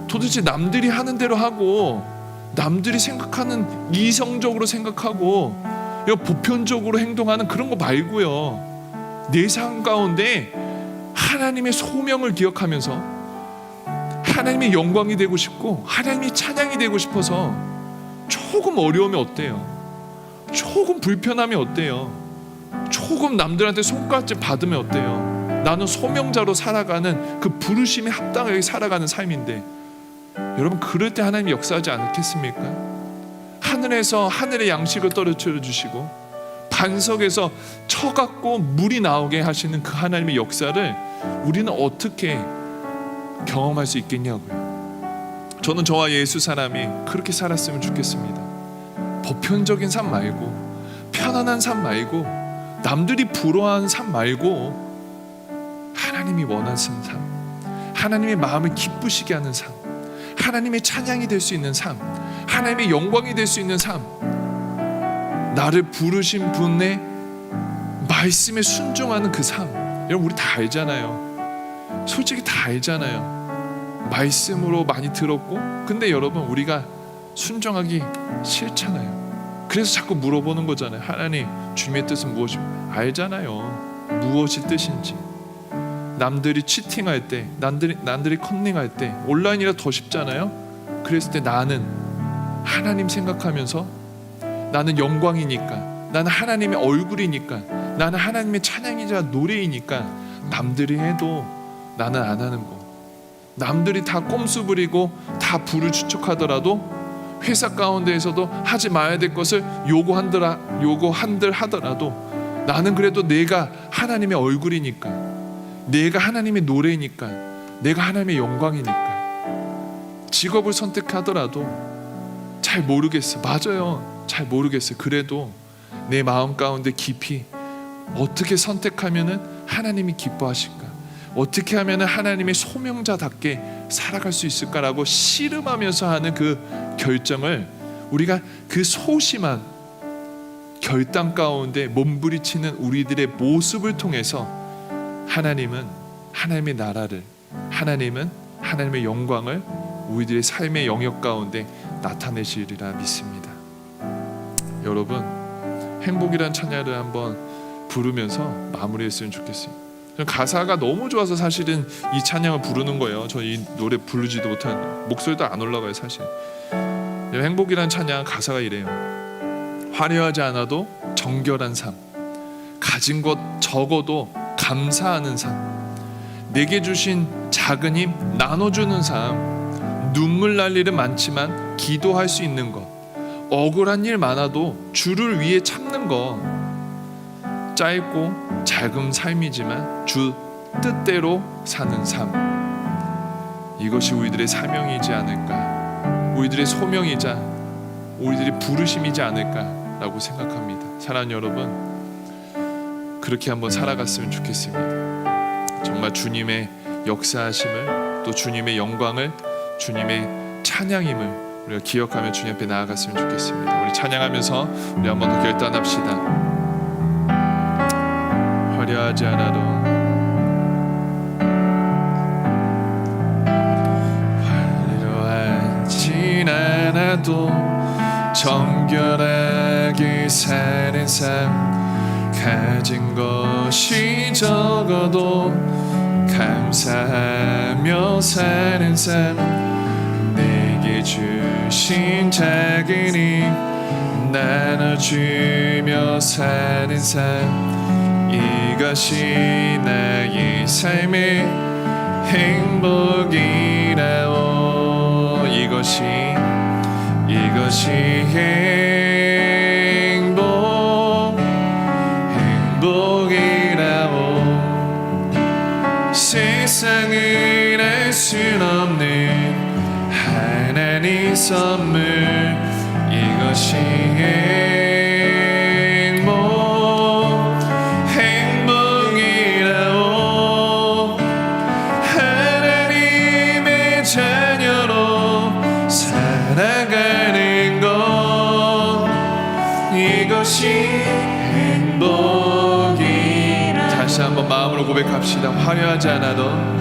도대체 남들이 하는 대로 하고 남들이 생각하는 이성적으로 생각하고 보편적으로 행동하는 그런 거 말고요. 내 삶 가운데 하나님의 소명을 기억하면서 하나님의 영광이 되고 싶고 하나님의 찬양이 되고 싶어서 조금 어려우면 어때요? 조금 불편함이 어때요? 조금 남들한테 손가락질 받으면 어때요? 나는 소명자로 살아가는 그 부르심에 합당하게 살아가는 삶인데 여러분 그럴 때 하나님이 역사하지 않겠습니까? 하늘에서 하늘의 양식을 떨어뜨려 주시고 반석에서 쳐갖고 물이 나오게 하시는 그 하나님의 역사를 우리는 어떻게 경험할 수 있겠냐고요. 저는 저와 예수 사람이 그렇게 살았으면 좋겠습니다. 보편적인 삶 말고 편안한 삶 말고 남들이 부러워하는 삶 말고 하나님이 원하는 삶, 하나님의 마음을 기쁘시게 하는 삶, 하나님의 찬양이 될 수 있는 삶, 하나님의 영광이 될 수 있는 삶, 나를 부르신 분의 말씀에 순종하는 그 삶. 여러분 우리 다 알잖아요. 솔직히 다 알잖아요. 말씀으로 많이 들었고 근데 여러분 우리가 순종하기 싫잖아요. 그래서 자꾸 물어보는 거잖아요. 하나님 주님의 뜻은 무엇입니까? 알잖아요. 무엇이 뜻인지. 남들이 치팅할 때 남들이 컨닝할 때 온라인이라 더 쉽잖아요. 그랬을 때 나는 하나님 생각하면서 나는 영광이니까 나는 하나님의 얼굴이니까 나는 하나님의 찬양이자 노래이니까 남들이 해도 나는 안 하는 거. 남들이 다 꼼수 부리고 다 불을 추척하더라도 회사 가운데에서도 하지 말아야 될 것을 요구한들 하더라도 나는 그래도 내가 하나님의 얼굴이니까 내가 하나님의 노래이니까 내가 하나님의 영광이니까 직업을 선택하더라도 잘 모르겠어. 맞아요. 잘 모르겠어요. 그래도 내 마음 가운데 깊이 어떻게 선택하면은 하나님이 기뻐하실까? 어떻게 하면 하나님의 소명자답게 살아갈 수 있을까라고 씨름하면서 하는 그 결정을 우리가 그 소심한 결단 가운데 몸부리치는 우리들의 모습을 통해서 하나님은 하나님의 나라를 하나님은 하나님의 영광을 우리들의 삶의 영역 가운데 나타내시리라 믿습니다. 여러분 행복이란 찬양을 한번 부르면서 마무리했으면 좋겠습니다. 가사가 너무 좋아서 사실은 이 찬양을 부르는 거예요. 저 이 노래 부르지도 못한 목소리도 안 올라가요 사실. 행복이란 찬양 가사가 이래요. 화려하지 않아도 정결한 삶, 가진 것 적어도 감사하는 삶, 내게 주신 작은 힘 나눠주는 삶, 눈물 날 일은 많지만 기도할 수 있는 것, 억울한 일 많아도 주를 위해 참는 것, 짧고 작은 삶이지만 주 뜻대로 사는 삶, 이것이 우리들의 사명이지 않을까, 우리들의 소명이자 우리들의 부르심이지 않을까라고 생각합니다. 사랑하는 여러분, 그렇게 한번 살아갔으면 좋겠습니다. 정말 주님의 역사하심을 또 주님의 영광을 주님의 찬양임을 우리가 기억하며 주님 앞에 나아갔으면 좋겠습니다. 우리 찬양하면서 우리 한번 더 결단합시다. 화려하지 않아도 않아도 정결하게 사는 삶, 가진 것이 적어도 감사하며 사는 삶, 내게 주신 작은 힘 나눠주며 사는 삶, 이것이 나의 삶의 행복이라오. 이것이 행복이라오. 세상은 알 순 없는 하나님 선물, 이것이 행복이라오. 하나님의 자녀로 살아가는 것, 이것이 행복이라. 다시 한번 마음으로 고백합시다. 화려하지 않아도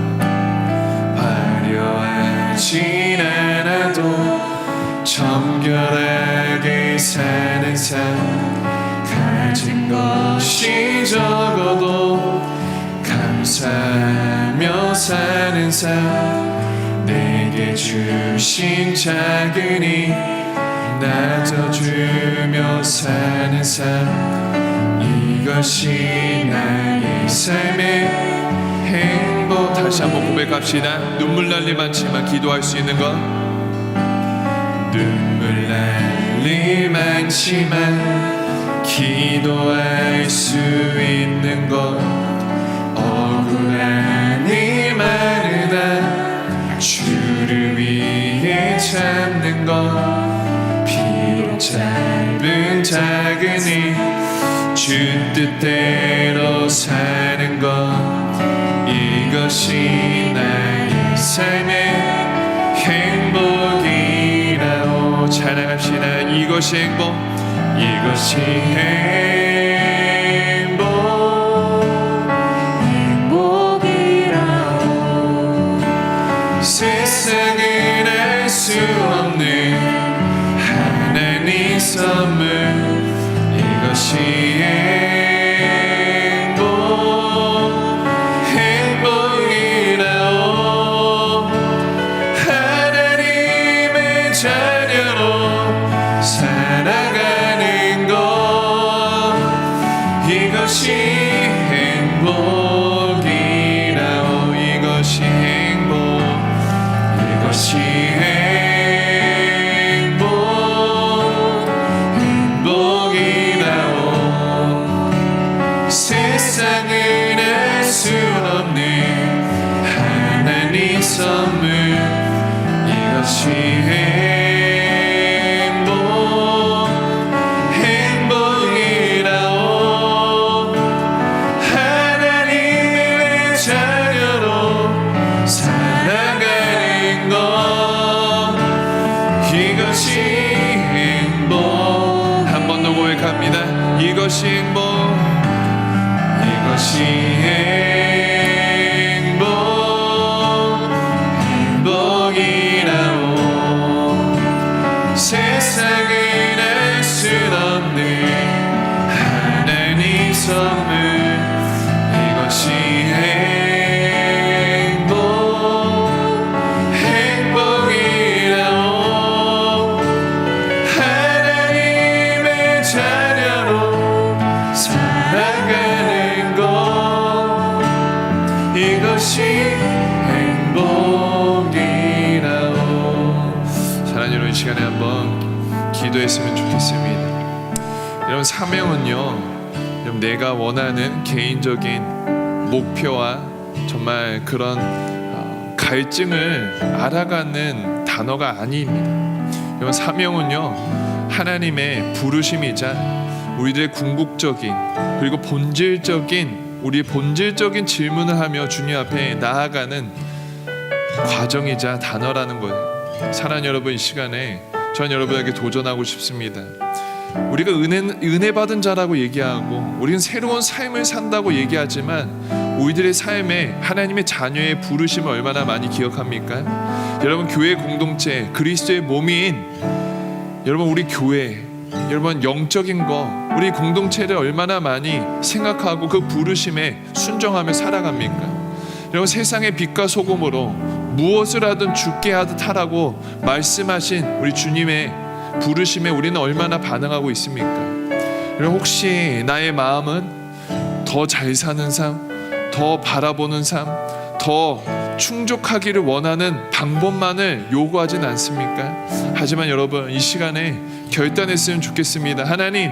정결하게 사는 삶, 가진 것이 적어도 감사하며 사는 삶, 내게 주신 작은 힘 나눠주며 사는 삶, 이것이 나의 삶의 행복. 다시 한번 고백합시다. 눈물 날리 많지만 기도할 수 있는 것, 눈물 날리 많지만 기도할 수 있는 것, 억울한 일 많으나 주를 위해 참는 것, 비록 짧은 작은 일 주 뜻대로 사는 것, 이것이 나의 삶의 행복이라오. 찬양합시다. 이것이 행복, 이것이 행복이라오. 세상은 알 수 없는 하나님 선물, 이것이 행복이라오. 하나님의 자녀로 살아가는 것, 이것이 행복이라오. 이것이 행복이라오. 세상은 알 수 없는 하나님 선물, 이것이 행복이라오. 하나님의 자녀로 살아가는 것, 이것이 행복. 한 번 더 고백합니다. 이것이 행복이라오. 세상은 알 수 없는 하나님 선물, 이것이 행복이라오. 하나님의 자녀로 살아가는 것, 이것이 행복이라오. 사랑하는 여러분, 이 시간에 한번 기도했으면 좋겠습니다. 여러분, 사명은요, 여러분 내가 원하는 개인적인 목표와 정말 그런 갈증을 알아가는 단어가 아닙니다. 여러분, 사명은요, 하나님의 부르심이자 우리들의 궁극적인 그리고 우리의 본질적인 질문을 하며 주님 앞에 나아가는 과정이자 단어라는 거예요. 사랑하는 여러분, 이 시간에 전 여러분에게 도전하고 싶습니다. 우리가 은혜 받은 자라고 얘기하고 우리는 새로운 삶을 산다고 얘기하지만 우리들의 삶에 하나님의 자녀의 부르심을 얼마나 많이 기억합니까? 여러분, 교회 공동체 그리스도의 몸인 여러분 우리 교회, 여러분 영적인 거, 우리 공동체를 얼마나 많이 생각하고 그 부르심에 순종하며 살아갑니까? 여러분 세상의 빛과 소금으로 무엇을 하든 죽게 하듯 하라고 말씀하신 우리 주님의 부르심에 우리는 얼마나 반응하고 있습니까? 여러분 혹시 나의 마음은 더 잘 사는 삶, 더 바라보는 삶, 더 충족하기를 원하는 방법만을 요구하진 않습니까? 하지만 여러분 이 시간에 결단했으면 좋겠습니다. 하나님,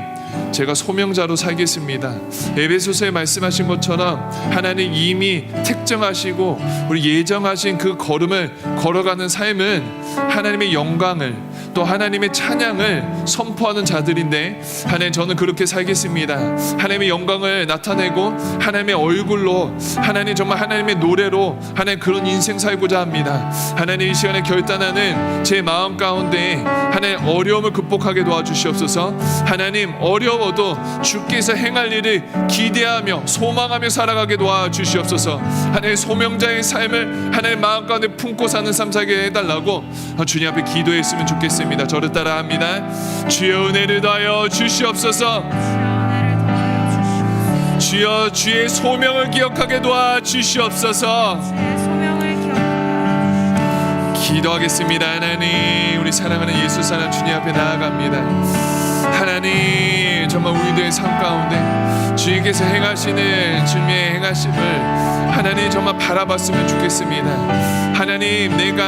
제가 소명자로 살겠습니다. 에베소서에 말씀하신 것처럼 하나님 이미 택정하시고 우리 예정하신 그 걸음을 걸어가는 삶은 하나님의 영광을 또 하나님의 찬양을 선포하는 자들인데, 하나님 저는 그렇게 살겠습니다. 하나님의 영광을 나타내고 하나님의 얼굴로, 하나님 정말 하나님의 노래로 하나님 그런 인생 살고자 합니다. 하나님 이 시간에 결단하는 제 마음 가운데 하나님 어려움을 극복하게 도와주시옵소서. 하나님 어려워도 주께서 행할 일을 기대하며 소망하며 살아가게 도와주시옵소서. 하나님 소명자의 삶을 하나님 마음 가운데 품고 사는 삶 살게 해달라고 주님 앞에 기도했으면 좋겠습니다. 저를 따라합니다. 주여 은혜를 더하여 주시옵소서. 주여 주의 소명을 기억하게 도와주시옵소서. 기도하겠습니다. 하나님, 우리 사랑하는 예수 사랑 주님 앞에 나아갑니다. 하나님 정말 우리들의 삶 가운데 주님께서 행하시는 주님의 행하심을 하나님 정말 바라봤으면 좋겠습니다. 하나님 내가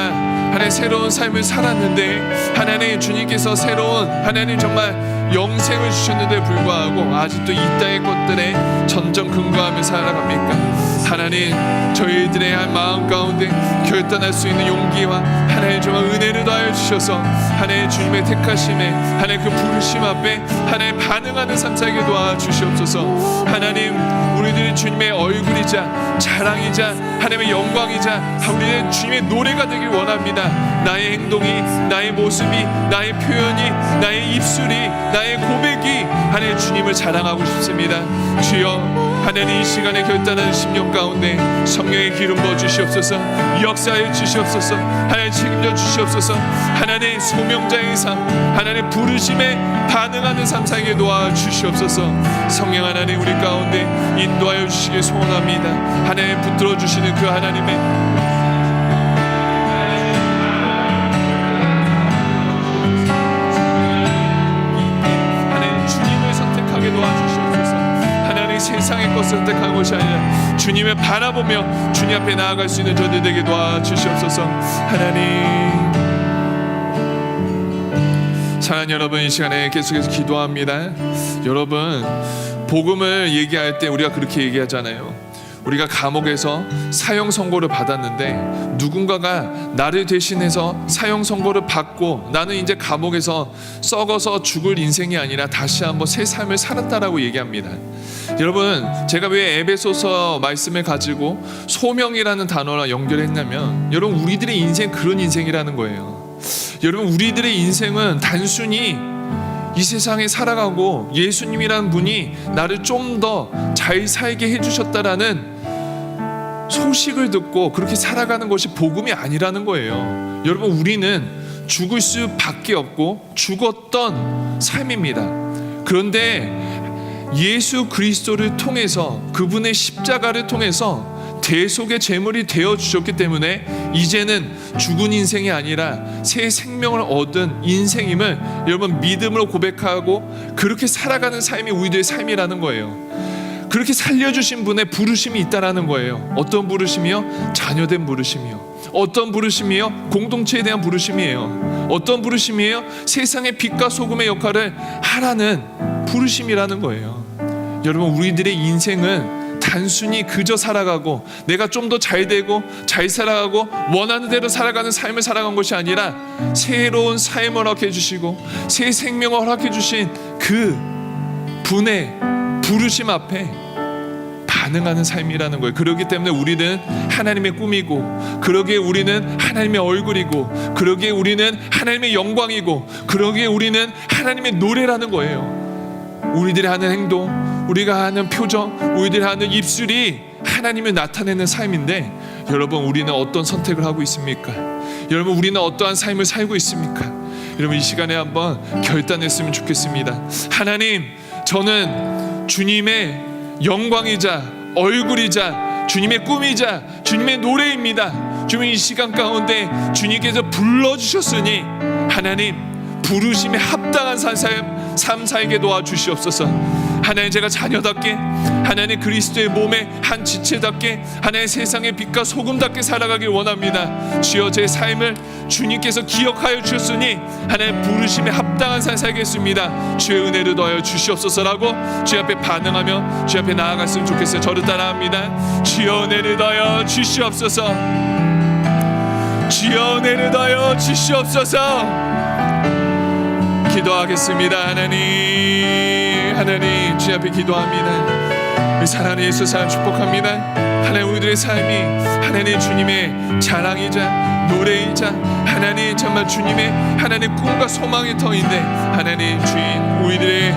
하나님 새로운 삶을 살았는데 하나님 주님께서 새로운 하나님 정말 영생을 주셨는데 불구하고 아직도 이 땅의 것들에 전전 근거하며 살아갑니까? 하나님 저희들의 한 마음 가운데 결단할 수 있는 용기와 하나님 정말 은혜를 더하여 주셔서 하나님 주님의 택하심에 하나님 그 부르심 앞에 하나님 반응하는 삶 살게 도와주시옵소서. 하나님 우리들이 주님의 얼굴이자 자랑이자 하나님의 영광이자 우리는 주님의 노래가 되길 원합니다. 나의 행동이, 나의 모습이, 나의 표현이, 나의 입술이, 나의 고백이 하나님 주님을 자랑하고 싶습니다. 주여 하나님 이 시간에 결단하는 심령 가운데 성령의 기름 부어 주시옵소서. 역사해 주시옵소서. 하나님 책임져 주시옵소서. 하나님 소명자의 삶, 하나님 부르심에 반응하는 삶 살게 도와 주시옵소서. 성령 하나님 우리 가운데 인도하여 주시길 소원합니다. 하나님 붙들어 주시는 그 하나님의 하나님 주님을 선택하게 도와주시옵소서. 하나님 세상의 것을 선택하는 것이 아니라 주님을 바라보며 주님 앞에 나아갈 수 있는 저들 되게 도와주시옵소서. 하나님 사랑하는 여러분, 이 시간에 계속해서 기도합니다. 여러분 복음을 얘기할 때 우리가 그렇게 얘기하잖아요. 우리가 감옥에서 사형 선고를 받았는데 누군가가 나를 대신해서 사형 선고를 받고 나는 이제 감옥에서 썩어서 죽을 인생이 아니라 다시 한번 새 삶을 살았다라고 얘기합니다. 여러분 제가 왜 에베소서 말씀을 가지고 소명이라는 단어랑 연결했냐면 여러분 우리들의 인생 그런 인생이라는 거예요. 여러분 우리들의 인생은 단순히 이 세상에 살아가고 예수님이라는 분이 나를 좀 더 잘 살게 해주셨다라는 소식을 듣고 그렇게 살아가는 것이 복음이 아니라는 거예요. 여러분 우리는 죽을 수밖에 없고 죽었던 삶입니다. 그런데 예수 그리스도를 통해서 그분의 십자가를 통해서 대속의 제물이 되어 주셨기 때문에 이제는 죽은 인생이 아니라 새 생명을 얻은 인생임을 여러분 믿음으로 고백하고 그렇게 살아가는 삶이 우리들의 삶이라는 거예요. 그렇게 살려주신 분의 부르심이 있다라는 거예요. 어떤 부르심이요? 자녀된 부르심이요. 어떤 부르심이요? 공동체에 대한 부르심이에요. 어떤 부르심이에요? 세상의 빛과 소금의 역할을 하라는 부르심이라는 거예요. 여러분 우리들의 인생은 단순히 그저 살아가고 내가 좀 더 잘 되고 잘 살아가고 원하는 대로 살아가는 삶을 살아간 것이 아니라 새로운 삶을 허락해 주시고 새 생명을 허락해 주신 그 분의 부르심 앞에 반응하는 삶이라는 거예요. 그렇기 때문에 우리는 하나님의 꿈이고 그러기에 우리는 하나님의 얼굴이고 그러기에 우리는 하나님의 영광이고 그러기에 우리는 하나님의 노래라는 거예요. 우리들이 하는 행동, 우리가 하는 표정, 우리들이 하는 입술이 하나님을 나타내는 삶인데 여러분 우리는 어떤 선택을 하고 있습니까? 여러분 우리는 어떠한 삶을 살고 있습니까? 여러분 이 시간에 한번 결단했으면 좋겠습니다. 하나님, 저는 주님의 영광이자 얼굴이자 주님의 꿈이자 주님의 노래입니다. 주님, 이 시간 가운데 주님께서 불러주셨으니 하나님 부르심에 합당한 삶 살게 도와주시옵소서. 하나님, 제가 자녀답게, 하나님 그리스도의 몸의 한 지체답게, 하나님 세상의 빛과 소금답게 살아가길 원합니다. 주여, 제 삶을 주님께서 기억하여 주셨으니 하나님 부르심에 합당한 삶 살겠습니다. 주의 은혜를 더하여 주시옵소서라고 주의 앞에 반응하며 주의 앞에 나아갔으면 좋겠어요. 저를 따라합니다. 주여, 은혜를 더하여 주시옵소서. 주여, 은혜를 더하여 주시옵소서. 기도하겠습니다. 하나님 주님 앞에 기도합니다. 사랑하는 예수 사랑 축복합니다. 하나님, 우리들의 삶이 하나님 주님의 자랑이자 노래이자 하나님 정말 주님의 하나님 꿈과 소망의 터인데, 하나님 주인, 우리들의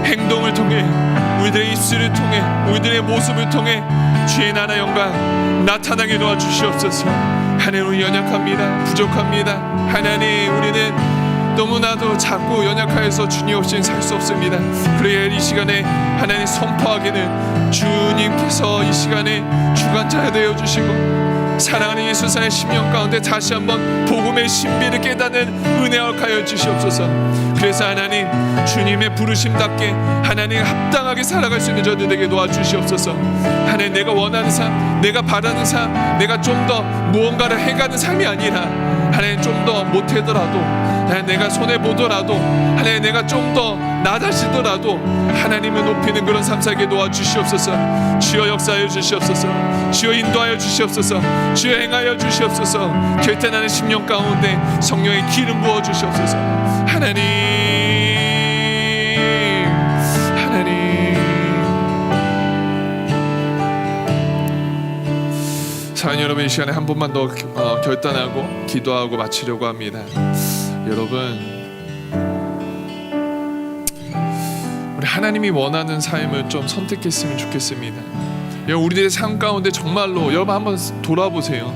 행동을 통해, 우리들의 입술을 통해, 우리들의 모습을 통해 주의 나라 영광 나타나게 도와주시옵소서. 하나님, 우리 연약합니다. 부족합니다. 하나님, 우리는 너무나도 작고 연약하여서 주님 없이는 살 수 없습니다. 그래야 이 시간에 하나님 선포하기는 주님께서 이 시간에 주관자가 되어주시고 사랑하는 예수사의 심령 가운데 다시 한번 복음의 신비를 깨닫는 은혜 허락하여 주시옵소서. 그래서 하나님 주님의 부르심답게 하나님 합당하게 살아갈 수 있는 저들에게 도와주시옵소서. 하나님, 내가 원하는 삶, 내가 바라는 삶, 내가 좀 더 무언가를 해가는 삶이 아니라 하나님 좀 더 못하더라도, 하나님 내가 손해보더라도, 하나님 내가 좀 더 낮아지더라도 하나님을 높이는 그런 삶 살게 도와주시옵소서. 주여 역사하여 주시옵소서. 주여 인도하여 주시옵소서. 주여 행하여 주시옵소서. 결단하는 심령 가운데 성령의 기름 부어 주시옵소서. 하나님, 사랑하는 여러분, 이 시간에 한 번만 더 결단하고 기도하고 마치려고 합니다. 여러분, 우리 하나님이 원하는 삶을 좀 선택했으면 좋겠습니다. 우리들의 삶 가운데 정말로 여러분 한번 돌아보세요.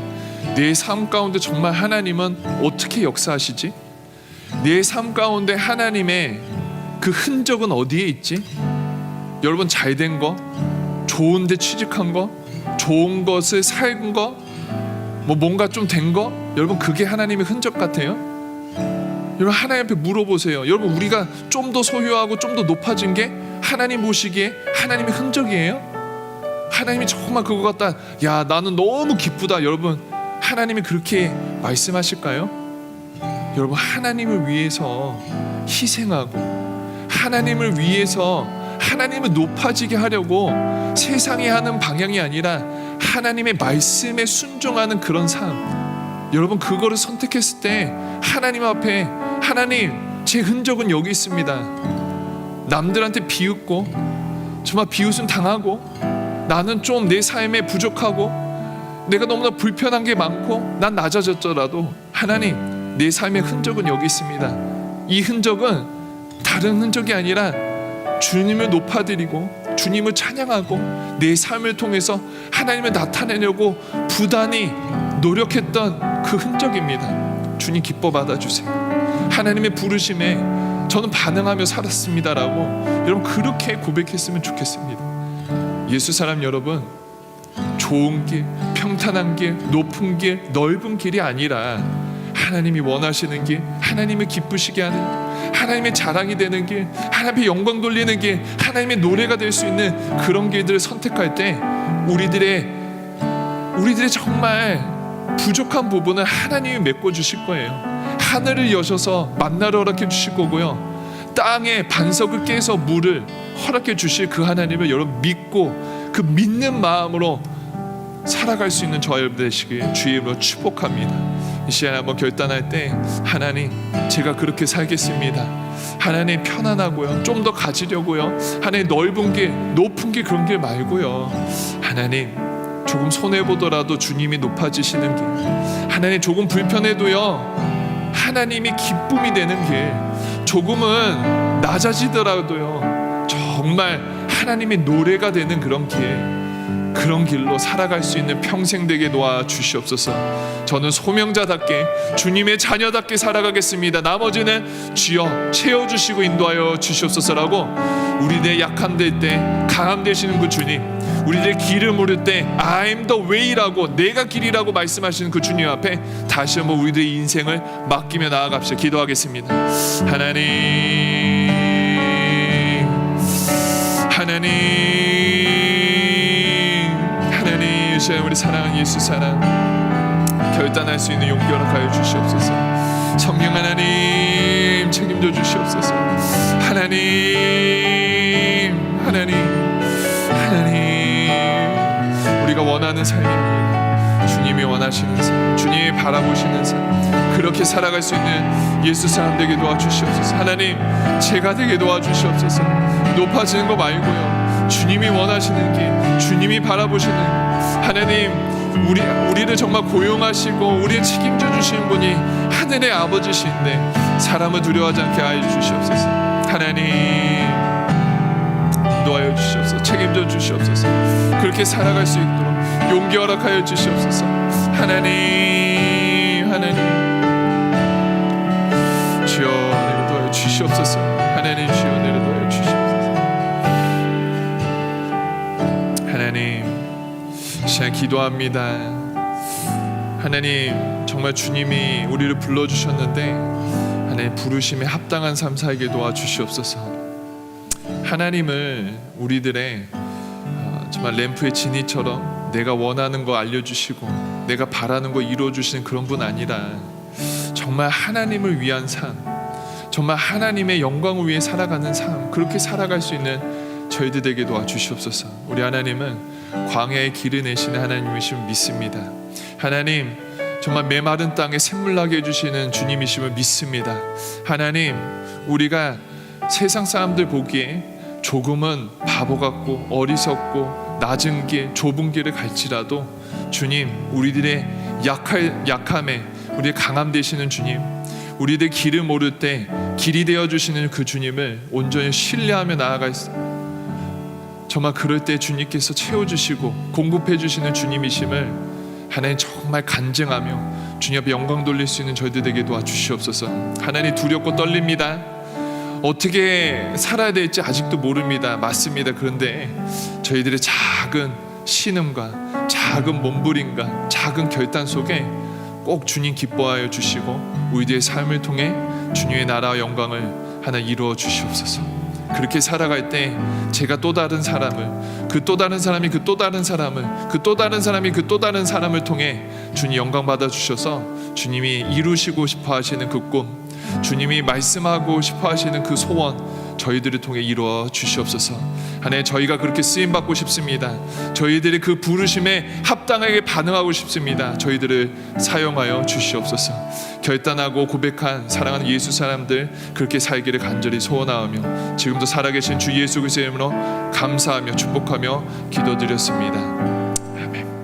내 삶 가운데 정말 하나님은 어떻게 역사하시지? 내 삶 가운데 하나님의 그 흔적은 어디에 있지? 여러분, 잘된 거, 좋은 데 취직한 거, 좋은 것을 살은 거, 뭐 뭔가 좀 된 거, 여러분 그게 하나님의 흔적 같아요? 여러분, 하나님 앞에 물어보세요. 여러분, 우리가 좀 더 소유하고 좀 더 높아진 게 하나님 보시기에 하나님의 흔적이에요? 하나님이 정말 그거 같다, 야 나는 너무 기쁘다, 여러분 하나님이 그렇게 말씀하실까요? 여러분, 하나님을 위해서 희생하고 하나님을 위해서 하나님을 높아지게 하려고 세상이 하는 방향이 아니라 하나님의 말씀에 순종하는 그런 삶, 여러분 그거를 선택했을 때 하나님 앞에, 하나님 제 흔적은 여기 있습니다. 남들한테 비웃고 정말 비웃음 당하고 나는 좀 내 삶에 부족하고 내가 너무나 불편한 게 많고 난 낮아졌더라도 하나님, 내 삶의 흔적은 여기 있습니다. 이 흔적은 다른 흔적이 아니라 주님을 높아드리고 주님을 찬양하고 내 삶을 통해서 하나님을 나타내려고 부단히 노력했던 그 흔적입니다. 주님 기뻐 받아주세요. 하나님의 부르심에 저는 반응하며 살았습니다라고 여러분 그렇게 고백했으면 좋겠습니다. 예수 사람 여러분, 좋은 길, 평탄한 길, 높은 길, 넓은 길이 아니라 하나님이 원하시는 길, 하나님을 기쁘시게 하는, 하나님의 자랑이 되는 길, 하나님의 영광 돌리는 길, 하나님의 노래가 될 수 있는 그런 길들을 선택할 때 우리들의 정말 부족한 부분을 하나님이 메꿔주실 거예요. 하늘을 여셔서 만나를 허락해 주실 거고요, 땅에 반석을 깨서 물을 허락해 주실 그 하나님을 여러분 믿고 그 믿는 마음으로 살아갈 수 있는 저와 여러분 되시길 주의 이름으로 축복합니다. 이 시간에 한번 결단할 때 하나님, 제가 그렇게 살겠습니다. 하나님 하나고요, 좀 더 가지려고요. 하나님 넓은 길, 높은 길 그런 길 말고요. 하나님 조금 손해보더라도 주님이 높아지시는 길, 하나님 조금 불편해도요 하나님이 기쁨이 되는 길, 조금은 낮아지더라도요 정말 하나님의 노래가 되는 그런 길, 그런 길로 살아갈 수 있는 평생 되게 도와주시옵소서. 저는 소명자답게 주님의 자녀답게 살아가겠습니다. 나머지는 주여 채워주시고 인도하여 주시옵소서라고 우리들의 약함 될 때 강함 되시는 그 주님, 우리들의 길을 모를 때 I'm the way라고 내가 길이라고 말씀하시는 그 주님 앞에 다시 한번 우리들의 인생을 맡기며 나아갑시다. 기도하겠습니다. 하나님, 우리 사랑하는 예수 사랑 결단할 수 있는 용기 허락하여 주시옵소서. 성령 하나님 책임져 주시옵소서. 하나님, 우리가 원하는 삶이 아니라 주님이 원하시는 삶, 주님이 바라보시는 삶, 그렇게 살아갈 수 있는 예수 사람 되게 도와주시옵소서. 하나님, 제가 되게 도와주시옵소서. 높아지는 거 말고요, 주님이 원하시는 길, 주님이 바라보시는 하나님, 우리를 정말 고용하시고 우리를 책임져 주시는 분이 하늘의 아버지신데 사람을 두려워하지 않게 하여 주시옵소서. 하나님, 인도하여 주시옵소서. 책임져 주시옵소서. 그렇게 살아갈 수 있도록 용기 허락하여 주시옵소서. 하나님, 주여 내려도하여 주시옵소서. 하나님, 주여 내려도하여 주시옵소서. 하나님, 시간 기도합니다. 하나님, 정말 주님이 우리를 불러주셨는데 하나님 부르심에 합당한 삶 살게 도와주시옵소서. 하나님을 우리들의 정말 램프의 진이처럼 내가 원하는 거 알려주시고 내가 바라는 거 이루어주시는 그런 분 아니라 정말 하나님을 위한 삶, 정말 하나님의 영광을 위해 살아가는 삶, 그렇게 살아갈 수 있는 저희들에게 도와주시옵소서. 우리 하나님은 광야의 길을 내시는 하나님이심을 믿습니다. 하나님, 정말 메마른 땅에 샘물 나게 해주시는 주님이심을 믿습니다. 하나님, 우리가 세상 사람들 보기에 조금은 바보 같고 어리석고 낮은 길, 좁은 길을 갈지라도 주님, 우리들의 약함에 우리의 강함 되시는 주님, 우리들 길을 모를 때 길이 되어주시는 그 주님을 온전히 신뢰하며 나아갈 수, 정말 그럴 때 주님께서 채워주시고 공급해주시는 주님이심을 하나님 정말 간증하며 주님 앞에 영광 돌릴 수 있는 저희들에게 도와주시옵소서. 하나님, 두렵고 떨립니다. 어떻게 살아야 될지 아직도 모릅니다. 맞습니다. 그런데 저희들의 작은 신음과 작은 몸부림과 작은 결단 속에 꼭 주님 기뻐하여 주시고 우리들의 삶을 통해 주님의 나라와 영광을 하나 이루어 주시옵소서. 그렇게 살아갈 때 제가 또 다른 사람을, 그 또 다른 사람이 그 또 다른 사람을, 그 또 다른 사람이 그 또 다른 사람을 통해 주님 영광 받아 주셔서 주님이 이루시고 싶어 하시는 그 꿈, 주님이 말씀하고 싶어 하시는 그 소원 저희들을 통해 이루어 주시옵소서. 하나님, 저희가 그렇게 쓰임 받고 싶습니다. 저희들이 그 부르심에 합당하게 반응하고 싶습니다. 저희들을 사용하여 주시옵소서. 결단하고 고백한 사랑하는 예수 사람들 그렇게 살기를 간절히 소원하며 지금도 살아계신 주 예수 그리스도의 이름으로 감사하며 축복하며 기도드렸습니다. 아멘.